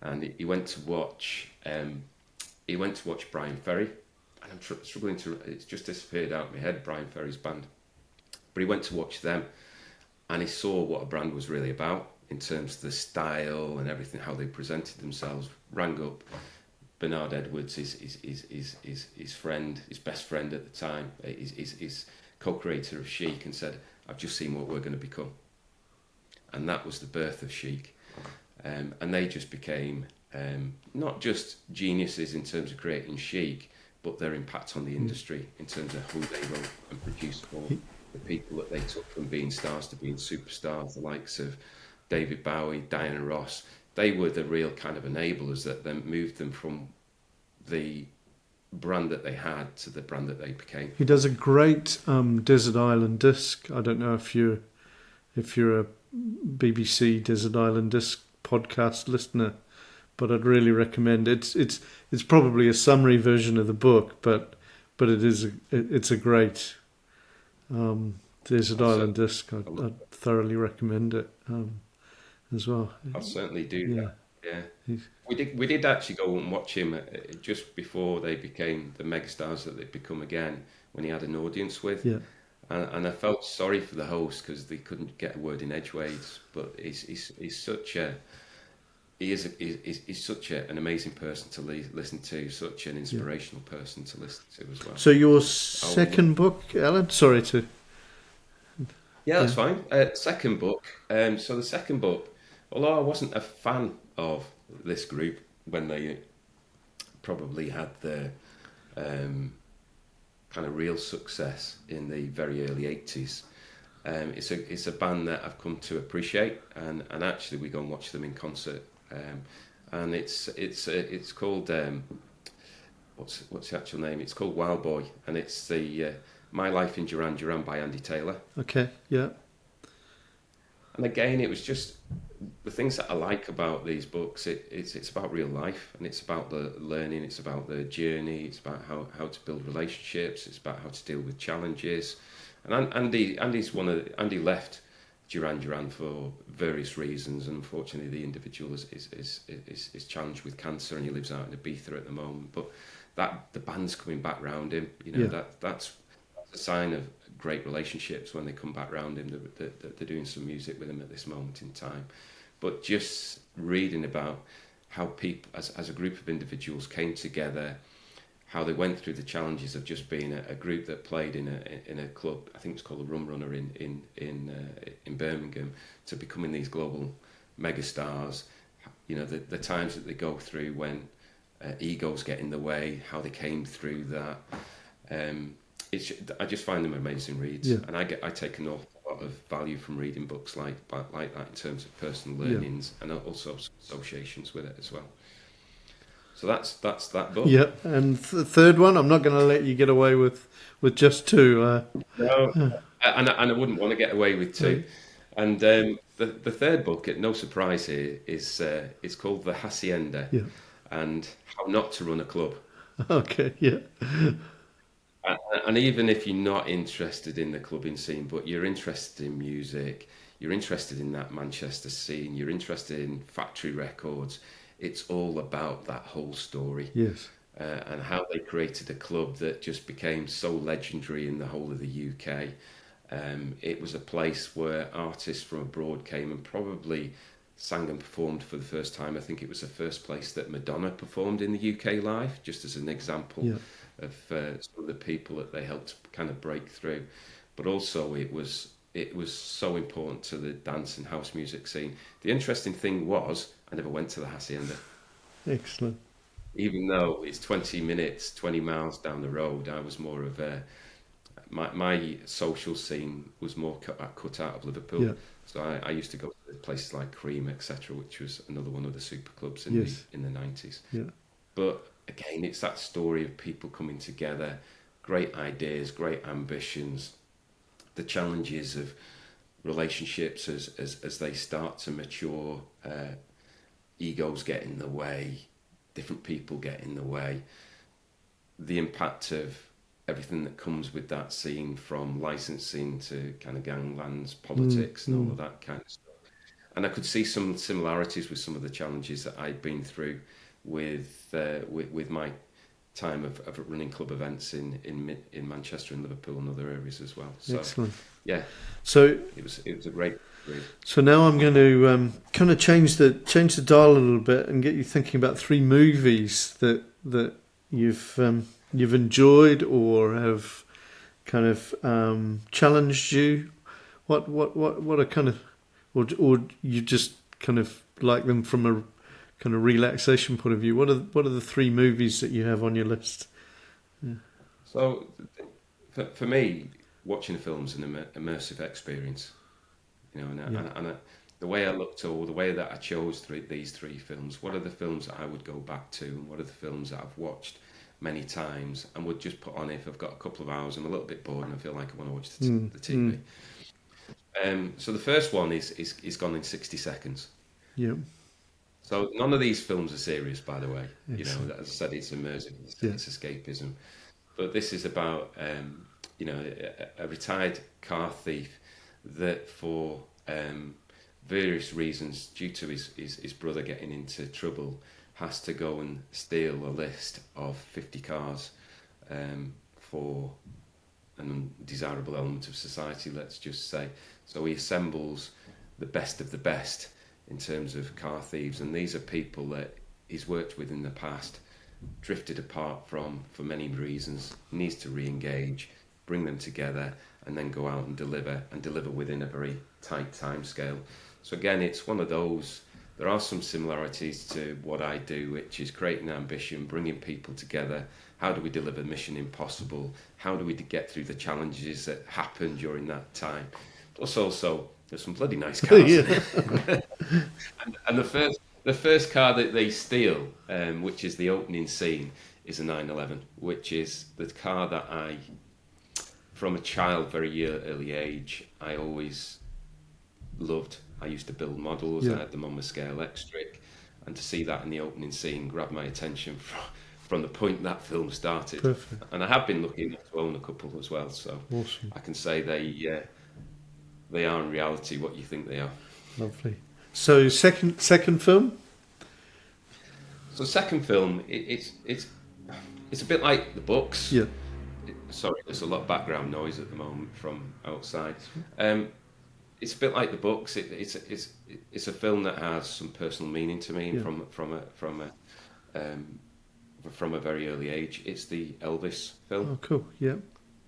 And he went to watch Brian Ferry. And I'm struggling to, it's just disappeared out of my head, Brian Ferry's band. But he went to watch them and he saw what a brand was really about in terms of the style and everything, how they presented themselves. Rang up Bernard Edwards, his friend, his best friend at the time, his co-creator of Chic, and said, I've just seen what we're going to become. And that was the birth of Chic. And they just became not just geniuses in terms of creating Chic, but their impact on the industry in terms of who they wrote and produced for, the people that they took from being stars to being superstars, the likes of David Bowie, Diana Ross. They were the real kind of enablers that then moved them from the brand that they had to the brand that they became. He does a great Desert Island Disc. I don't know if you're a BBC Desert Island Disc podcast listener, but I'd really recommend it. It's probably a summary version of the book, but it's a great Desert Island Disc. I'd thoroughly recommend it as well. I'll certainly do that. Yeah, we did actually go and watch him just before they became the megastars that they've become again, when he had an audience with. Yeah. And I felt sorry for the host because they couldn't get a word in edgeways. But he's such an amazing person to listen to, such an inspirational person to listen to as well. So your second book, Alan? Sorry to. Yeah, that's fine. Second book. So the second book, although I wasn't a fan of this group when they probably had their kind of real success in the very early 80s, it's a band that I've come to appreciate, and actually we go and watch them in concert, and it's called what's the actual name? It's called Wild Boy, and it's the My Life in Duran Duran by Andy Taylor. Okay, yeah. And again, it was just the things that I like about these books. It's about real life, and it's about the learning. It's about the journey. It's about how to build relationships. It's about how to deal with challenges. And Andy left Duran Duran for various reasons. And unfortunately, the individual is challenged with cancer, and he lives out in Ibiza at the moment. But the band's coming back round him. You know, that's a sign of great relationships when they come back round him. They're doing some music with him at this moment in time. But just reading about how people, as a group of individuals, came together, how they went through the challenges of just being a group that played in a club, I think it's called the Rum Runner in Birmingham, to becoming these global megastars. You know, the times that they go through when egos get in the way, how they came through that. I just find them amazing reads, and I take an awful lot of value from reading books like that in terms of personal learnings and also associations with it as well. So that's that book. Yeah, and the third one, I'm not going to let you get away with just two. No, and I wouldn't want to get away with two. Right. And the third book, no surprise here, is it's called The Hacienda, Yeah. and How Not to Run a Club. Okay. Yeah. And even if you're not interested in the clubbing scene, but you're interested in music, you're interested in that Manchester scene, you're interested in factory records, it's all about that whole story. Yes. And how they created a club that just became so legendary in the whole of the UK. It was a place where artists from abroad came and probably sang and performed for the first time. I think it was the first place that Madonna performed in the UK live, just as an example Yeah. of some of the people that they helped kind of break through. But also it was so important to the dance and house music scene. The interesting thing was I never went to the Hacienda. Excellent. Even though it's 20 minutes, 20 miles down the road, I was more of a my social scene was more cut out of Liverpool. Yeah. So I used to go to places like Cream, etc., which was another one of the super clubs Yes. in the 90s. Yeah. But again, it's that story of people coming together, great ideas, great ambitions, the challenges of relationships as they start to mature, egos get in the way, different people get in the way, the impact of everything that comes with that scene, from licensing to kind of ganglands, politics, and all of that kind of stuff. And I could see some similarities with some of the challenges that I'd been through with my time of running club events in Manchester and Liverpool and other areas as well. So, Excellent. yeah, So it was a great read. So now I'm going to kind of change the dial a little bit and get you thinking about three movies that you've enjoyed or have kind of challenged you. What are kind of, or you just kind of like them from a kind of relaxation point of view? What are the three movies that you have on your list? Yeah. So for me, watching a film is an immersive experience. You know, and the way I looked, or the way that I chose these three films, what are the films that I would go back to, and what are the films that I've watched many times and would just put on if I've got a couple of hours, I'm a little bit bored and I feel like I want to watch the TV. So the first one is Gone in 60 Seconds. Yeah. So none of these films are serious, by the way. Excellent. You know, as I said, it's immersive, it's escapism. But this is about a retired car thief that, for various reasons, due to his brother getting into trouble, has to go and steal a list of 50 cars for an undesirable element of society, let's just say. So he assembles the best of the best in terms of car thieves, and these are people that he's worked with in the past, drifted apart from for many reasons, needs to re-engage, bring them together, and then go out and deliver within a very tight time scale. So again, it's one of those, there are some similarities to what I do, which is creating ambition, bringing people together. How do we deliver Mission Impossible? How do we get through the challenges that happen during that time? Plus also, there's some bloody nice cars. and the first car that they steal, which is the opening scene, is a 911, which is the car that I, from a child, very early age, I always loved. I used to build models. I had them on my scale electric, and to see that in the opening scene grabbed my attention from the point that film started. Perfect. And I have been lucky enough to own a couple as well, so Awesome. I can say they are in reality what you think they are. Lovely. So second film? So second film, it's a bit like the books. Yeah. Sorry, there's a lot of background noise at the moment from outside. It's a bit like the books. It's a film that has some personal meaning to me from a very early age. It's the Elvis film. Oh, cool. Yeah.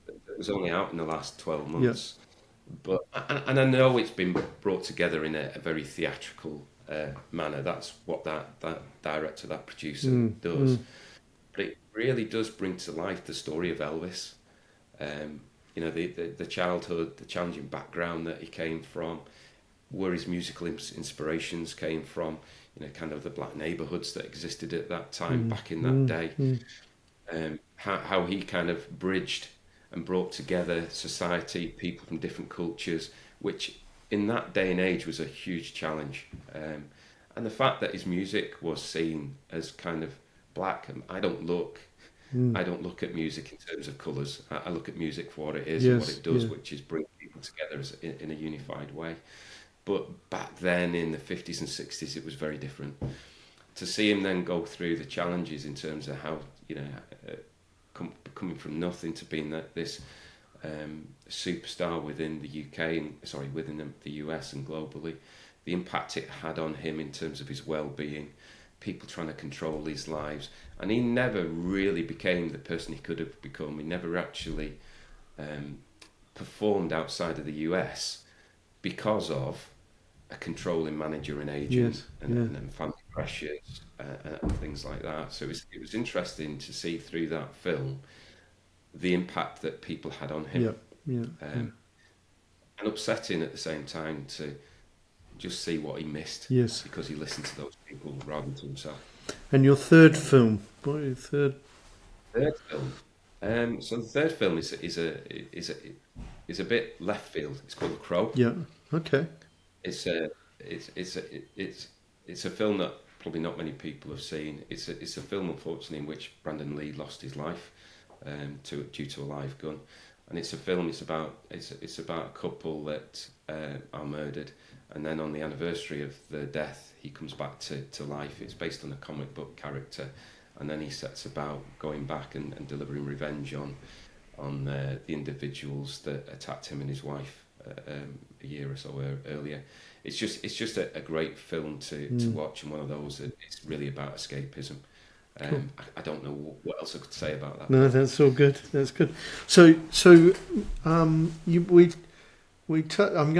It was only out in the last 12 months. Yeah. But and I know it's been brought together in a very theatrical manner. That's what that director, that producer does. But it really does bring to life the story of Elvis. You know, the childhood, the challenging background that he came from, where his musical inspirations came from, you know, kind of the black neighbourhoods that existed at that time, back in that day. How he kind of bridged and brought together society, people from different cultures, which in that day and age was a huge challenge. And the fact that his music was seen as kind of black, and I don't look at music in terms of colours. I look at music for what it is and what Yes. it does, Yeah. which is bring people together in a unified way. But back then in the 50s and 60s, it was very different. To see him then go through the challenges in terms of how, coming from nothing to being this superstar within the UK and within the US and globally, the impact it had on him in terms of his well-being, people trying to control his lives, and he never really became the person he could have become. He never actually performed outside of the US because of a controlling manager and agent and family pressures and things like that. So it was interesting to see through that film the impact that people had on him. And upsetting at the same time to just see what he missed because he listened to those people rather than to himself. And your third film? What are your third film? So the third film is a bit left field. It's called The Crow. Yeah. Okay. It's a film that probably not many people have seen. It's a film, unfortunately, in which Brandon Lee lost his life due to a live gun, and it's a film. It's about a couple that are murdered, and then on the anniversary of the death, he comes back to life. It's based on a comic book character, and then he sets about going back and delivering revenge on the individuals that attacked him and his wife a year or so earlier. It's just a great film to watch, and one of those that it's really about escapism. Cool. I don't know what else I could say about that. No, that's all good. That's good. So I'm going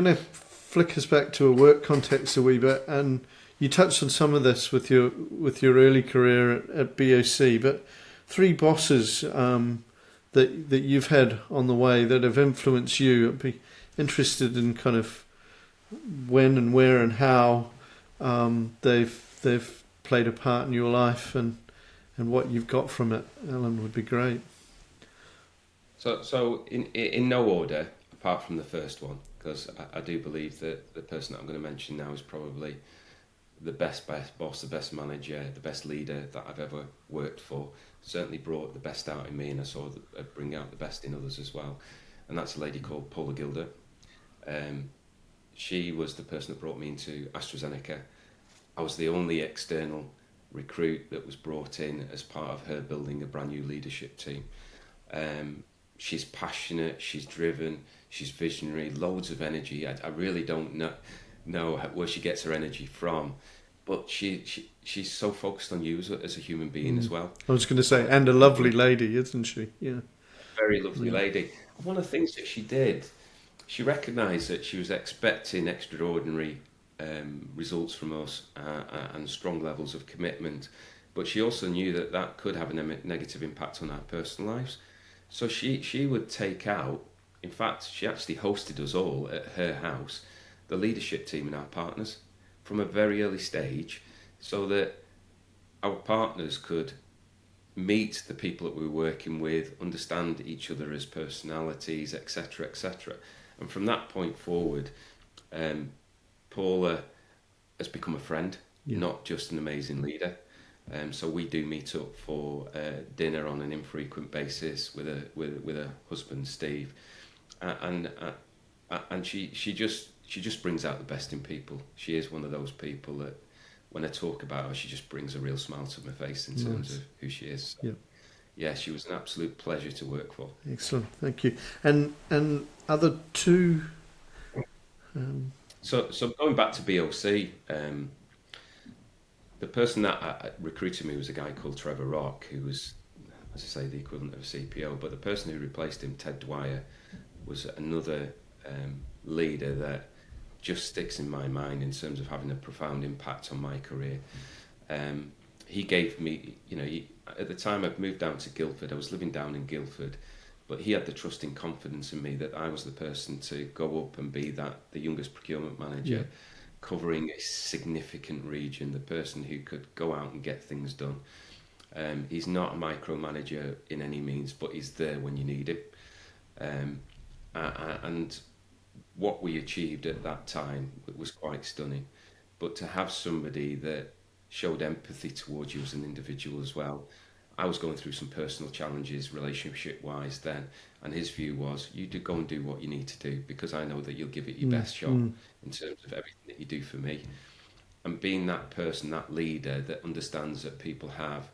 to flick us back to a work context a wee bit, and you touched on some of this with your early career at BOC, but 3 bosses that you've had on the way that have influenced you. I'd be interested in kind of when and where and how they've played a part in your life and what you've got from it. Alan, would be great. So in no order, apart from the first one, because I do believe that the person that I'm going to mention now is probably the best boss, the best manager, the best leader that I've ever worked for. Certainly brought the best out in me, and I saw bring out the best in others as well. And that's a lady called Paula Gilder. She was the person that brought me into AstraZeneca. I was the only external recruit that was brought in as part of her building a brand new leadership team. She's passionate, she's driven, she's visionary, loads of energy. I really don't know where she gets her energy from, but she's so focused on you as a human being as well. I was going to say, and a lovely lady, isn't she? Yeah. Very lovely lady. One of the things that she did, she recognised that she was expecting extraordinary results from us and strong levels of commitment, but she also knew that could have a negative impact on our personal lives. So she would take out, in fact, she actually hosted us all at her house, the leadership team and our partners, from a very early stage, so that our partners could meet the people that we were working with, understand each other as personalities, etc., etc. And from that point forward, Paula has become a friend, not just an amazing leader. So we do meet up for dinner on an infrequent basis with her husband Steve, and she just brings out the best in people. She is one of those people that when I talk about her, she just brings a real smile to my face in terms of who she is. So, yeah, she was an absolute pleasure to work for. Excellent, thank you. And other two. So going back to BOC, the person that recruited me was a guy called Trevor Rock, who was, as I say, the equivalent of a CPO. But the person who replaced him, Ted Dwyer, was another leader that just sticks in my mind in terms of having a profound impact on my career. He gave me, at the time I'd moved down to Guildford. I was living down in Guildford, but he had the trust and confidence in me that I was the person to go up and be the youngest procurement manager, covering a significant region, the person who could go out and get things done. He's not a micromanager in any means, but he's there when you need him. And what we achieved at that time was quite stunning. But to have somebody that showed empathy towards you as an individual as well. I was going through some personal challenges relationship wise then, and his view was, you do go and do what you need to do, because I know that you'll give it your best shot in terms of everything that you do for me. And being that person, that leader that understands that people have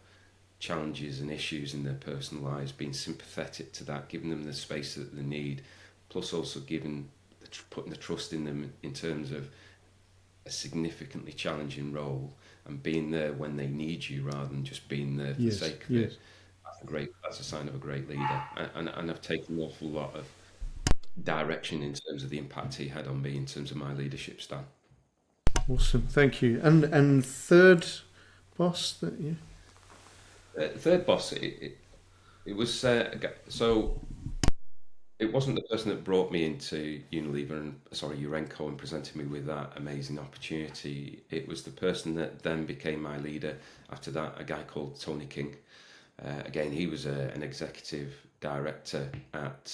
challenges and issues in their personal lives, being sympathetic to that, giving them the space that they need, plus also putting the trust in them in terms of a significantly challenging role, and being there when they need you rather than just being there for the sake of it. That's a sign of a great leader. And I've taken an awful lot of direction in terms of the impact he had on me in terms of my leadership style. Awesome, thank you. And third boss that you... Third boss, it was so it wasn't the person that brought me into Urenco and presented me with that amazing opportunity. It was the person that then became my leader after that, a guy called Tony King. Again, he was an executive director at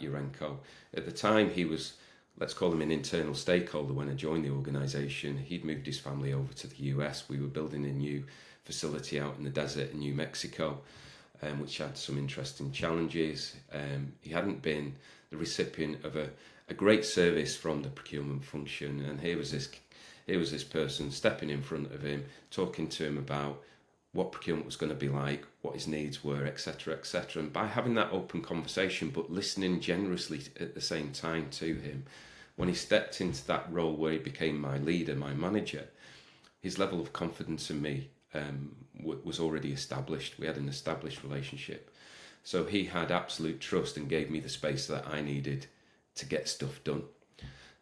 Urenco. At the time, he was, let's call him an internal stakeholder when I joined the organisation. He'd moved his family over to the US. We were building a new facility out in the desert in New Mexico, which had some interesting challenges. He hadn't been the recipient of a great service from the procurement function, and here was this person stepping in front of him, talking to him about what procurement was going to be like, what his needs were, etc., etc. And by having that open conversation, but listening generously at the same time to him, when he stepped into that role where he became my leader, my manager, his level of confidence in me was already established. We had an established relationship. So he had absolute trust and gave me the space that I needed to get stuff done.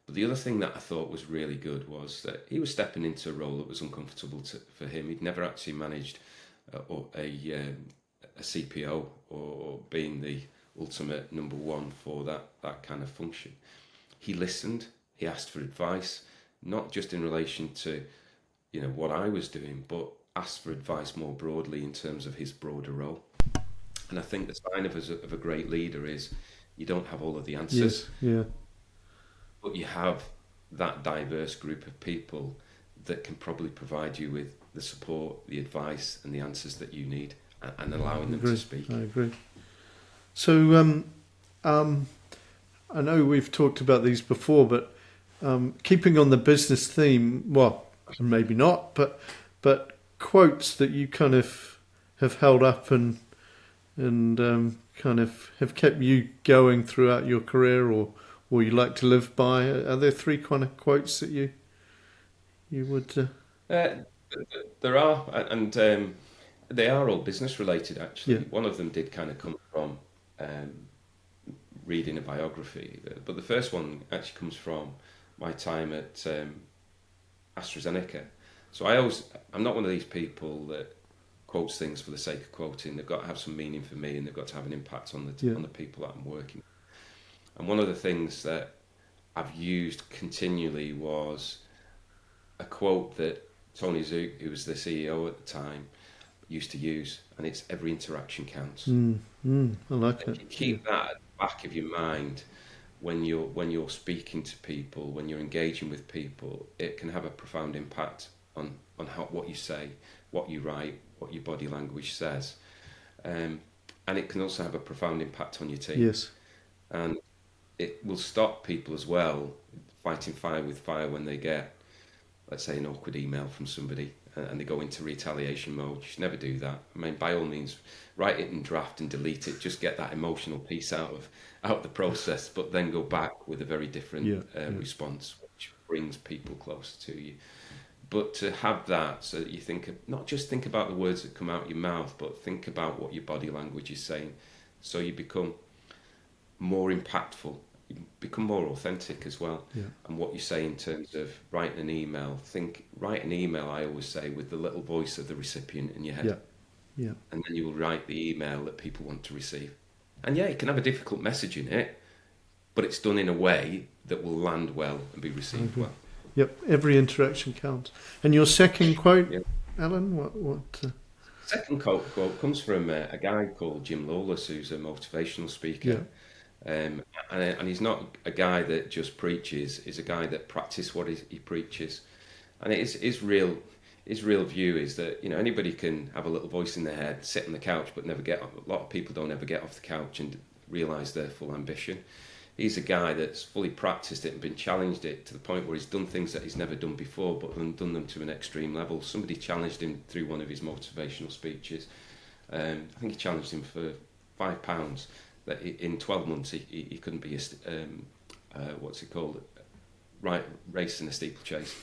But the other thing that I thought was really good was that he was stepping into a role that was uncomfortable for him. He'd never actually managed a CPO or being the ultimate number one for that kind of function. He listened, he asked for advice, not just in relation to what I was doing, but asked for advice more broadly in terms of his broader role. And I think the sign of a great leader is you don't have all of the answers, but you have that diverse group of people that can probably provide you with the support, the advice and the answers that you need, and allowing them to speak. I agree. So I know we've talked about these before, but keeping on the business theme, well, maybe not, but quotes that you kind of have held up and kind of have kept you going throughout your career, or you like to live by. Are there three kind of quotes that you would? There are, and they are all business related. Actually, one of them did kind of come from reading a biography, but the first one actually comes from my time at AstraZeneca. So I'm not one of these people that quotes things for the sake of quoting. They've got to have some meaning for me, and they've got to have an impact on the people that I'm working with. And one of the things that I've used continually was a quote that Tony Zook, who was the CEO at the time, used to use, and it's every interaction counts. I like it. You keep that at the back of your mind when you're speaking to people, when you're engaging with people. It can have a profound impact on what you say, what you write, what your body language says, and it can also have a profound impact on your team. Yes, and it will stop people as well fighting fire with fire when they get, let's say, an awkward email from somebody and they go into retaliation mode. You should never do that. I mean, by all means, write it in draft and delete it. Just get that emotional piece out of the process, but then go back with a very different response, which brings people closer to you. But to have that, so that you not just think about the words that come out your mouth, but think about what your body language is saying, so you become more impactful, you become more authentic as well. And what you say in terms of writing an email, write an email, I always say, with the little voice of the recipient in your head. And then you will write the email that people want to receive. And it can have a difficult message in it, but it's done in a way that will land well and be received well. Every interaction counts. And your second quote, Alan, what? Second quote comes from a guy called Jim Lawless, who's a motivational speaker. And he's not a guy that just preaches. He's a guy that practices what he preaches. And his real view is that, you know, anybody can have a little voice in their head, sit on the couch, but never get off. A lot of people don't ever get off the couch and realise their full ambition. He's a guy that's fully practiced it and been challenged it to the point where he's done things that he's never done before, but done them to an extreme level. Somebody challenged him through one of his motivational speeches. I think he challenged him for £5 that in 12 months he couldn't be what's it called, right, racing a steeplechase.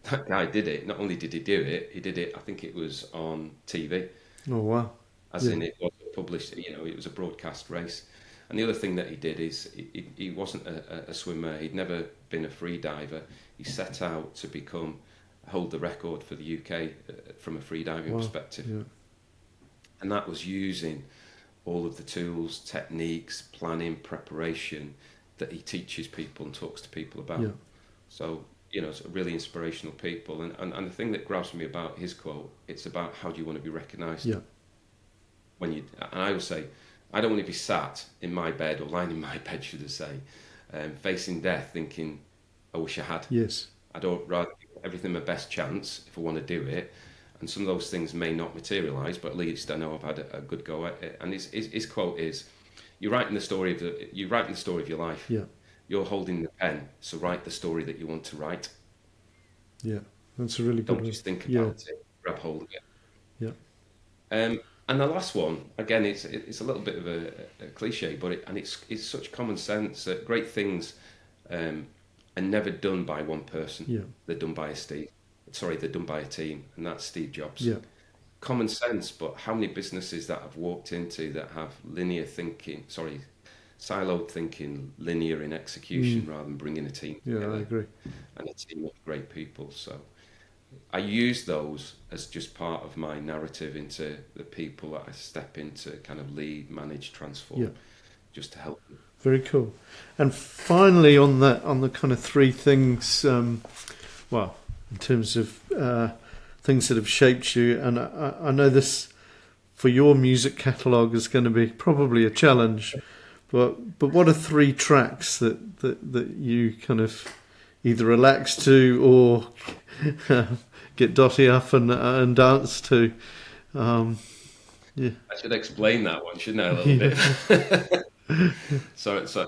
That guy did it. Not only did he do it, he did it. I think it was on TV. Oh wow! As in, it wasn't published. You know, it was a broadcast race. And the other thing that he did is he wasn't a swimmer. He'd never been a free diver. He set out to hold the record for the UK from a free diving perspective. Yeah. And that was using all of the tools, techniques, planning, preparation that he teaches people and talks to people about. Yeah. So, you know, it's really inspirational people. And the thing that grabs me about his quote, it's about how do you want to be recognised? Yeah. And I would say, I don't want to be sat in my bed, or lying in my bed, should I say, facing death thinking, I wish I had. Yes. I'd rather give everything my best chance if I want to do it. And some of those things may not materialise, but at least I know I've had a good go at it. And his quote is, you're writing the story of your life. Yeah. You're holding the pen, so write the story that you want to write. Yeah, that's a really good one. Don't just think about it, grab hold of it. Yeah. And the last one, again, it's a little bit of a cliche, but it's such common sense that great things are never done by one person. Yeah. They're done by they're done by a team, and that's Steve Jobs. Yeah. Common sense, but how many businesses that I've walked into that have siloed thinking, linear in execution rather than bringing a team together. Yeah, I agree. And a team of great people. So I use those as just part of my narrative into the people that I step into, kind of lead, manage, transform, just to help them. Very cool. And finally, on the kind of three things, in terms of things that have shaped you, and I know this for your music catalogue is going to be probably a challenge, but what are three tracks that you kind of either relax to or get Dotty up and dance to? I should explain that one, shouldn't I, a little bit? So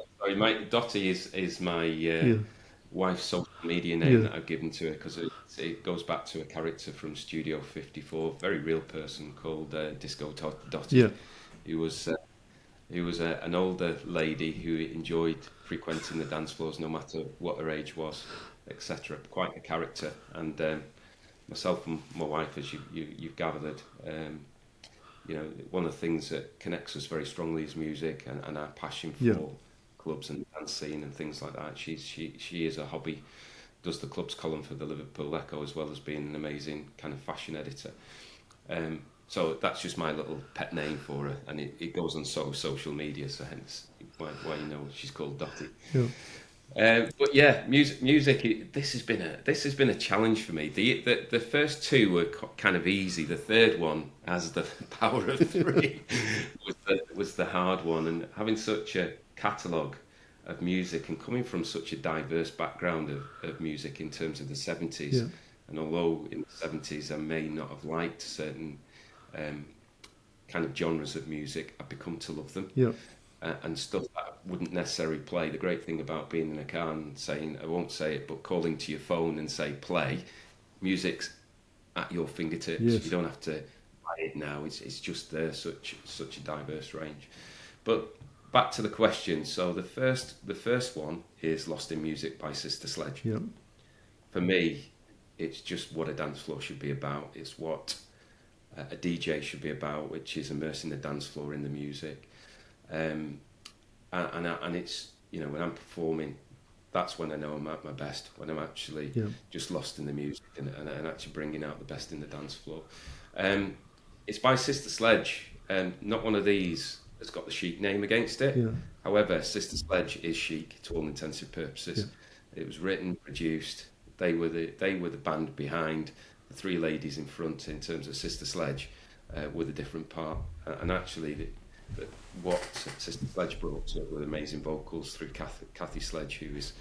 Dotty is my wife's social media name that I've given to her, because it goes back to a character from Studio 54, very real person called Disco Dotty. Yeah. Who was an older lady who enjoyed frequenting the dance floors no matter what her age was, etc. Quite a character. And myself and my wife, as you've gathered, you know, one of the things that connects us very strongly is music and our passion for clubs and dance scene and things like that. She is a hobby, does the clubs column for the Liverpool Echo, as well as being an amazing kind of fashion editor. So that's just my little pet name for her, and it goes on social media, so hence why you know she's called Dotty. Yeah. But yeah, music. This has been a challenge for me. The first two were kind of easy. The third one, as the power of three, was the hard one. And having such a catalogue of music and coming from such a diverse background of music in terms of the 70s, and although in the 70s I may not have liked certain kind of genres of music, I've become to love them. Yeah. And stuff that I wouldn't necessarily play. The great thing about being in a car and saying, I won't say it, but calling to your phone and say play, music's at your fingertips. Yes. You don't have to buy it now. It's just there, such a diverse range. But back to the question. So the first one is Lost in Music by Sister Sledge. Yeah. For me, it's just what a dance floor should be about. It's what a DJ should be about, which is immersing the dance floor in the music. And it's, you know, when I'm performing, that's when I know I'm at my best, when I'm actually just lost in the music and actually bringing out the best in the dance floor. It's by Sister Sledge, not one of these that's got the Chic name against it. Yeah. However, Sister Sledge is Chic to all intensive purposes. Yeah. It was written, produced. They were the band behind. The three ladies in front, in terms of Sister Sledge, were the different part. And actually, what Sister Sledge brought to it with amazing vocals through Kathy Sledge, who is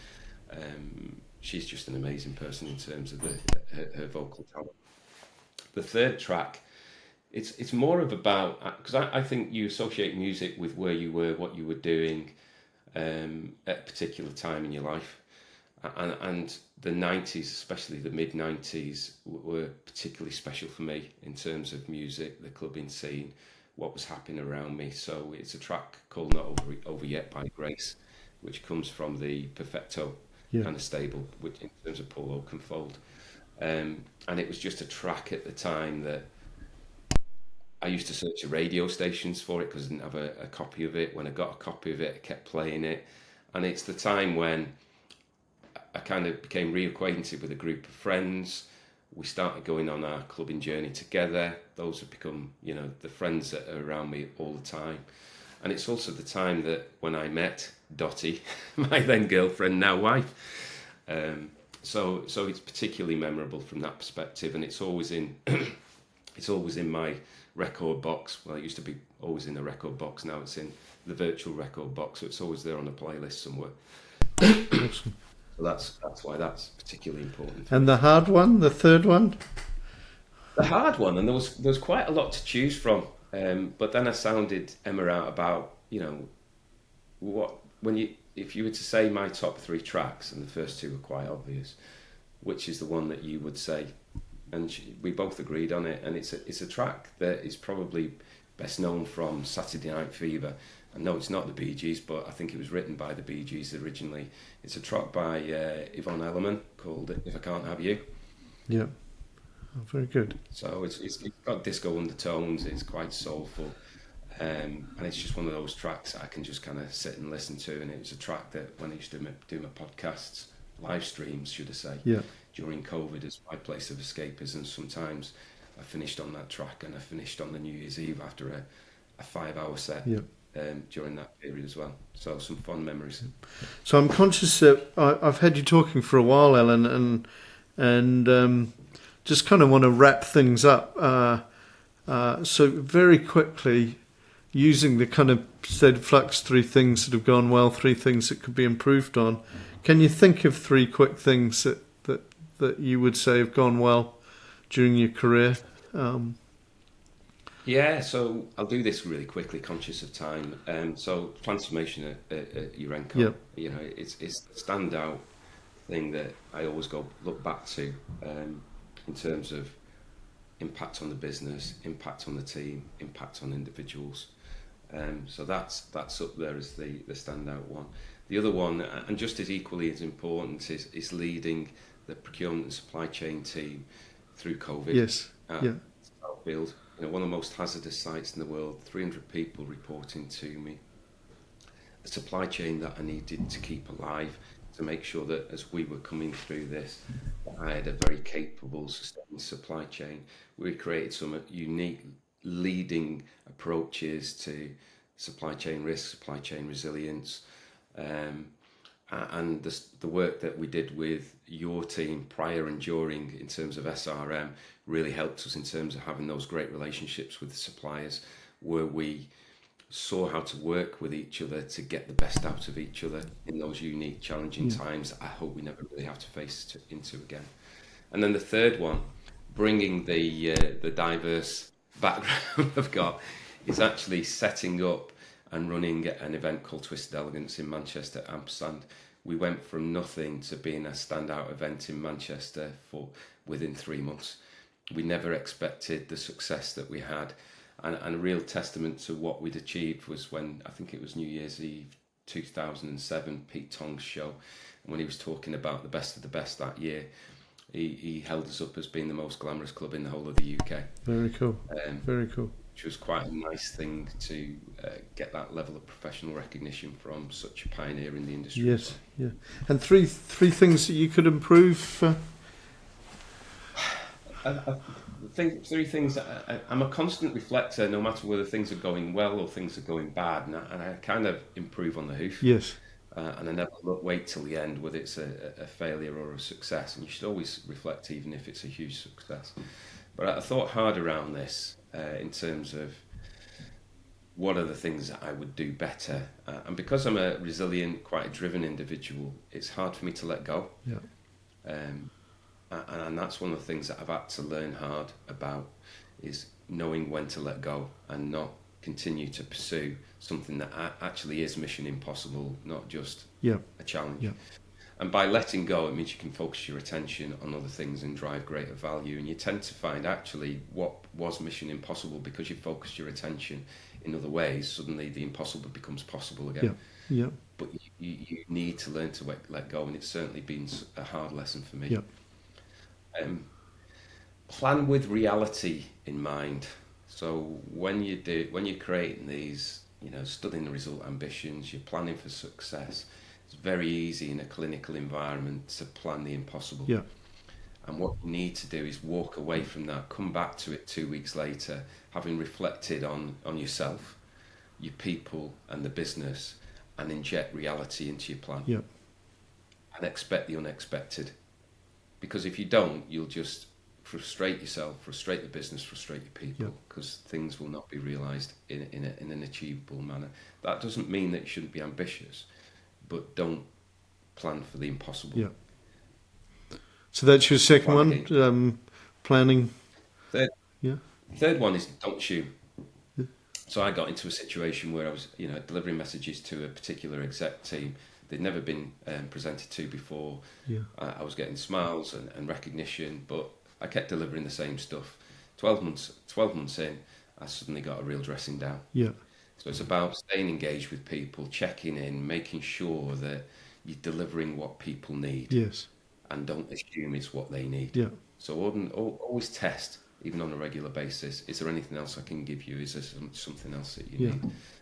she's just an amazing person in terms of her vocal talent. The third track, it's more of about, because I think you associate music with where you were, what you were doing at a particular time in your life, and the 90s, especially the mid 90s, were particularly special for me in terms of music, the clubbing scene, what was happening around me. So it's a track called Not Over Yet by Grace, which comes from the Perfecto kind of stable, which in terms of Paul Oakenfold. And it was just a track at the time that I used to search the radio stations for it because I didn't have a copy of it. When I got a copy of it, I kept playing it. And it's the time when I kind of became reacquainted with a group of friends. We started going on our clubbing journey together. Those have become, the friends that are around me all the time. And it's also the time that when I met Dottie, my then girlfriend, now wife. So it's particularly memorable from that perspective, and it's always in my record box. Well, it used to be always in the record box. Now it's in the virtual record box, so it's always there on a playlist somewhere. Awesome. So that's why that's particularly important. And the hard one, the third one? The hard one, and there was quite a lot to choose from. But then I sounded Emma out about, if you were to say my top 3 tracks, and the first 2 were quite obvious, which is the one that you would say? And we both agreed on it, and it's a track that is probably best known from Saturday Night Fever. I know it's not the Bee Gees, but I think it was written by the Bee Gees originally. It's a track by Yvonne Elliman called If I Can't Have You. Yeah, oh, very good. So it's got disco undertones, it's quite soulful, and it's just one of those tracks I can just kind of sit and listen to. And it was a track that when I used to do my podcasts, live streams, should I say, during COVID as my place of escapism, sometimes I finished on that track, and I finished on the New Year's Eve after a 5-hour set. During that period as well. So some fun memories. So I'm conscious that I've had you talking for a while, Alan, and just kind of want to wrap things up. So very quickly, using the kind of State of Flux 3 things that have gone well, 3 things that could be improved on. Can you think of 3 quick things that you would say have gone well during your career? Yeah, so I'll do this really quickly, conscious of time. So transformation at Urenco, it's the standout thing that I always look back to in terms of impact on the business, impact on the team, impact on individuals. So that's up there as the standout one. The other one, and just as equally as important, is leading the procurement and supply chain team through COVID. Yes. Southfield, one of the most hazardous sites in the world, 300 people reporting to me. A supply chain that I needed to keep alive to make sure that as we were coming through this, I had a very capable, sustained supply chain. We created some unique leading approaches to supply chain risk, supply chain resilience, and the work that we did with your team prior and during in terms of SRM really helped us in terms of having those great relationships with the suppliers, where we saw how to work with each other to get the best out of each other in those unique, challenging times I hope we never really have to face into again. And then the third one, bringing the diverse background I've got, is actually setting up and running an event called Twisted Elegance in Manchester Ampersand. We went from nothing to being a standout event in Manchester within 3 months. We never expected the success that we had, and a real testament to what we'd achieved was when, I think it was New Year's Eve 2007, Pete Tong's show, and when he was talking about the best of the best that year, he held us up as being the most glamorous club in the whole of the UK. Very cool. Very cool. Which was quite a nice thing to get that level of professional recognition from such a pioneer in the industry. Yes, yeah. And three things that you could improve? I think 3 things. I'm a constant reflector, no matter whether things are going well or things are going bad, and I kind of improve on the hoof. Yes. And I never wait till the end, whether it's a failure or a success. And you should always reflect, even if it's a huge success. But I thought hard around this in terms of what are the things that I would do better? And because I'm a resilient, quite a driven individual, it's hard for me to let go. Yeah. And that's one of the things that I've had to learn hard about, is knowing when to let go and not continue to pursue something that actually is mission impossible, not just a challenge. Yeah. And by letting go, it means you can focus your attention on other things and drive greater value. And you tend to find actually what was mission impossible, because you focused your attention in other ways, suddenly the impossible becomes possible again. Yeah. But you need to learn to let go, and it's certainly been a hard lesson for me. Yeah. Plan with reality in mind. So when you're creating these, stunning result ambitions, you're planning for success. It's very easy in a clinical environment to plan the impossible. Yeah. And what you need to do is walk away from that, come back to it 2 weeks later, having reflected on yourself, your people and the business, and inject reality into your plan. Yeah. And expect the unexpected. Because if you don't, you'll just frustrate yourself, frustrate the business, frustrate your people, because things will not be realised in an achievable manner. That doesn't mean that you shouldn't be ambitious, but don't plan for the impossible. Yeah. So that's your second one, planning. Third one is don't assume. Yeah. So I got into a situation where I was, delivering messages to a particular exec team they'd never been presented to before. Yeah. I was getting smiles and recognition, but I kept delivering the same stuff. 12 months in, I suddenly got a real dressing down. Yeah. So it's about staying engaged with people, checking in, making sure that you're delivering what people need. Yes. And don't assume it's what they need. Yeah. So always test, even on a regular basis. Is there anything else I can give you? Is there something else that you need?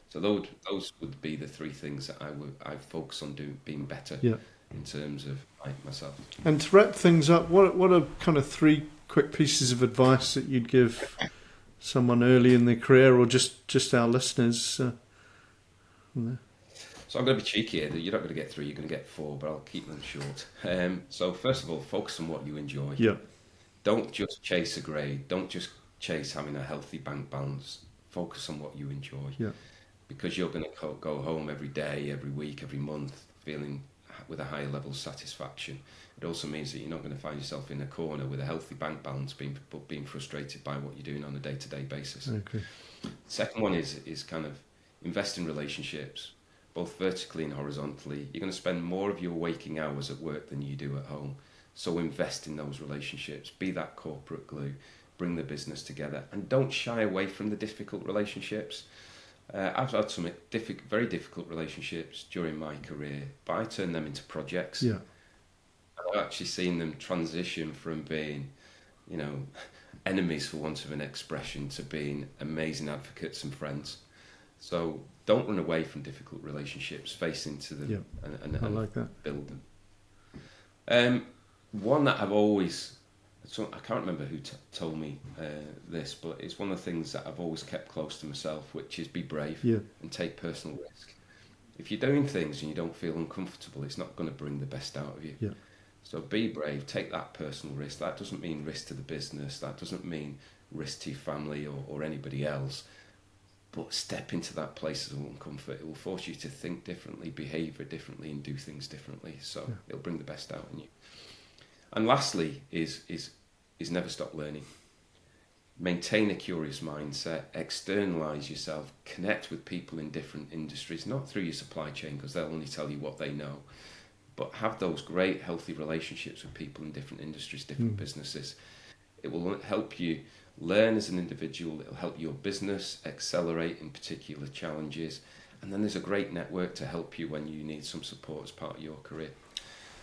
So those would be the three things that I focus on being better in terms of myself. And to wrap things up, what are kind of three quick pieces of advice that you'd give someone early in their career, or just our listeners? So I'm going to be cheeky here. You're not going to get 3, you're going to get 4, but I'll keep them short. So first of all, focus on what you enjoy. Yeah. Don't just chase a grade. Don't just chase having a healthy bank balance. Focus on what you enjoy. Yeah. Because you're going to go home every day, every week, every month, feeling with a higher level of satisfaction. It also means that you're not going to find yourself in a corner with a healthy bank balance, being frustrated by what you're doing on a day-to-day basis. Okay. Second one is kind of invest in relationships, both vertically and horizontally. You're going to spend more of your waking hours at work than you do at home. So invest in those relationships. Be that corporate glue. Bring the business together. And don't shy away from the difficult relationships. I've had some very difficult relationships during my career, but I turned them into projects. Yeah. I've actually seen them transition from being, enemies, for want of an expression, to being amazing advocates and friends. So don't run away from difficult relationships. Face into them and I like that. Build them. One that I've always... So I can't remember who told me this, but it's one of the things that I've always kept close to myself, which is be brave and take personal risk. If you're doing things and you don't feel uncomfortable, it's not going to bring the best out of you. Yeah. So be brave, take that personal risk. That doesn't mean risk to the business. That doesn't mean risk to your family or anybody else. But step into that place of uncomfort. It will force you to think differently, behave differently, and do things differently. So it'll bring the best out in you. And lastly is never stop learning. Maintain a curious mindset, externalise yourself, connect with people in different industries, not through your supply chain, because they'll only tell you what they know, but have those great healthy relationships with people in different industries, different businesses. It will help you learn as an individual, it'll help your business accelerate in particular challenges, and then there's a great network to help you when you need some support as part of your career.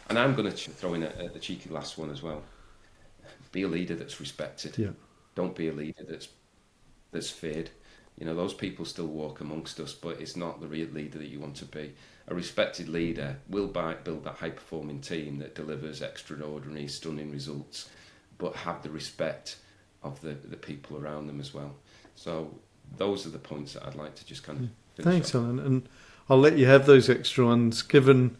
And I'm going to throw in a cheeky last one as well. Be a leader that's respected. Yeah. Don't be a leader that's feared. Those people still walk amongst us, but it's not the real leader that you want to be. A respected leader will build that high-performing team that delivers extraordinary, stunning results, but have the respect of the people around them as well. So those are the points that I'd like to just kind of finish Thanks, off. Alan. And I'll let you have those extra ones, given...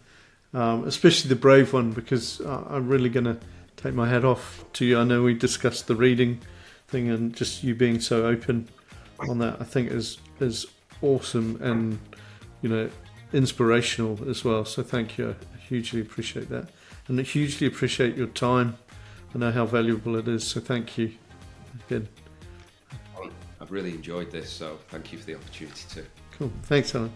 especially the brave one, because I'm really going to take my hat off to you. I know we discussed the reading thing, and just you being so open on that, I think is awesome and, inspirational as well. So thank you. I hugely appreciate that. And I hugely appreciate your time. I know how valuable it is. So thank you again. I've really enjoyed this, so thank you for the opportunity too. Cool. Thanks, Alan.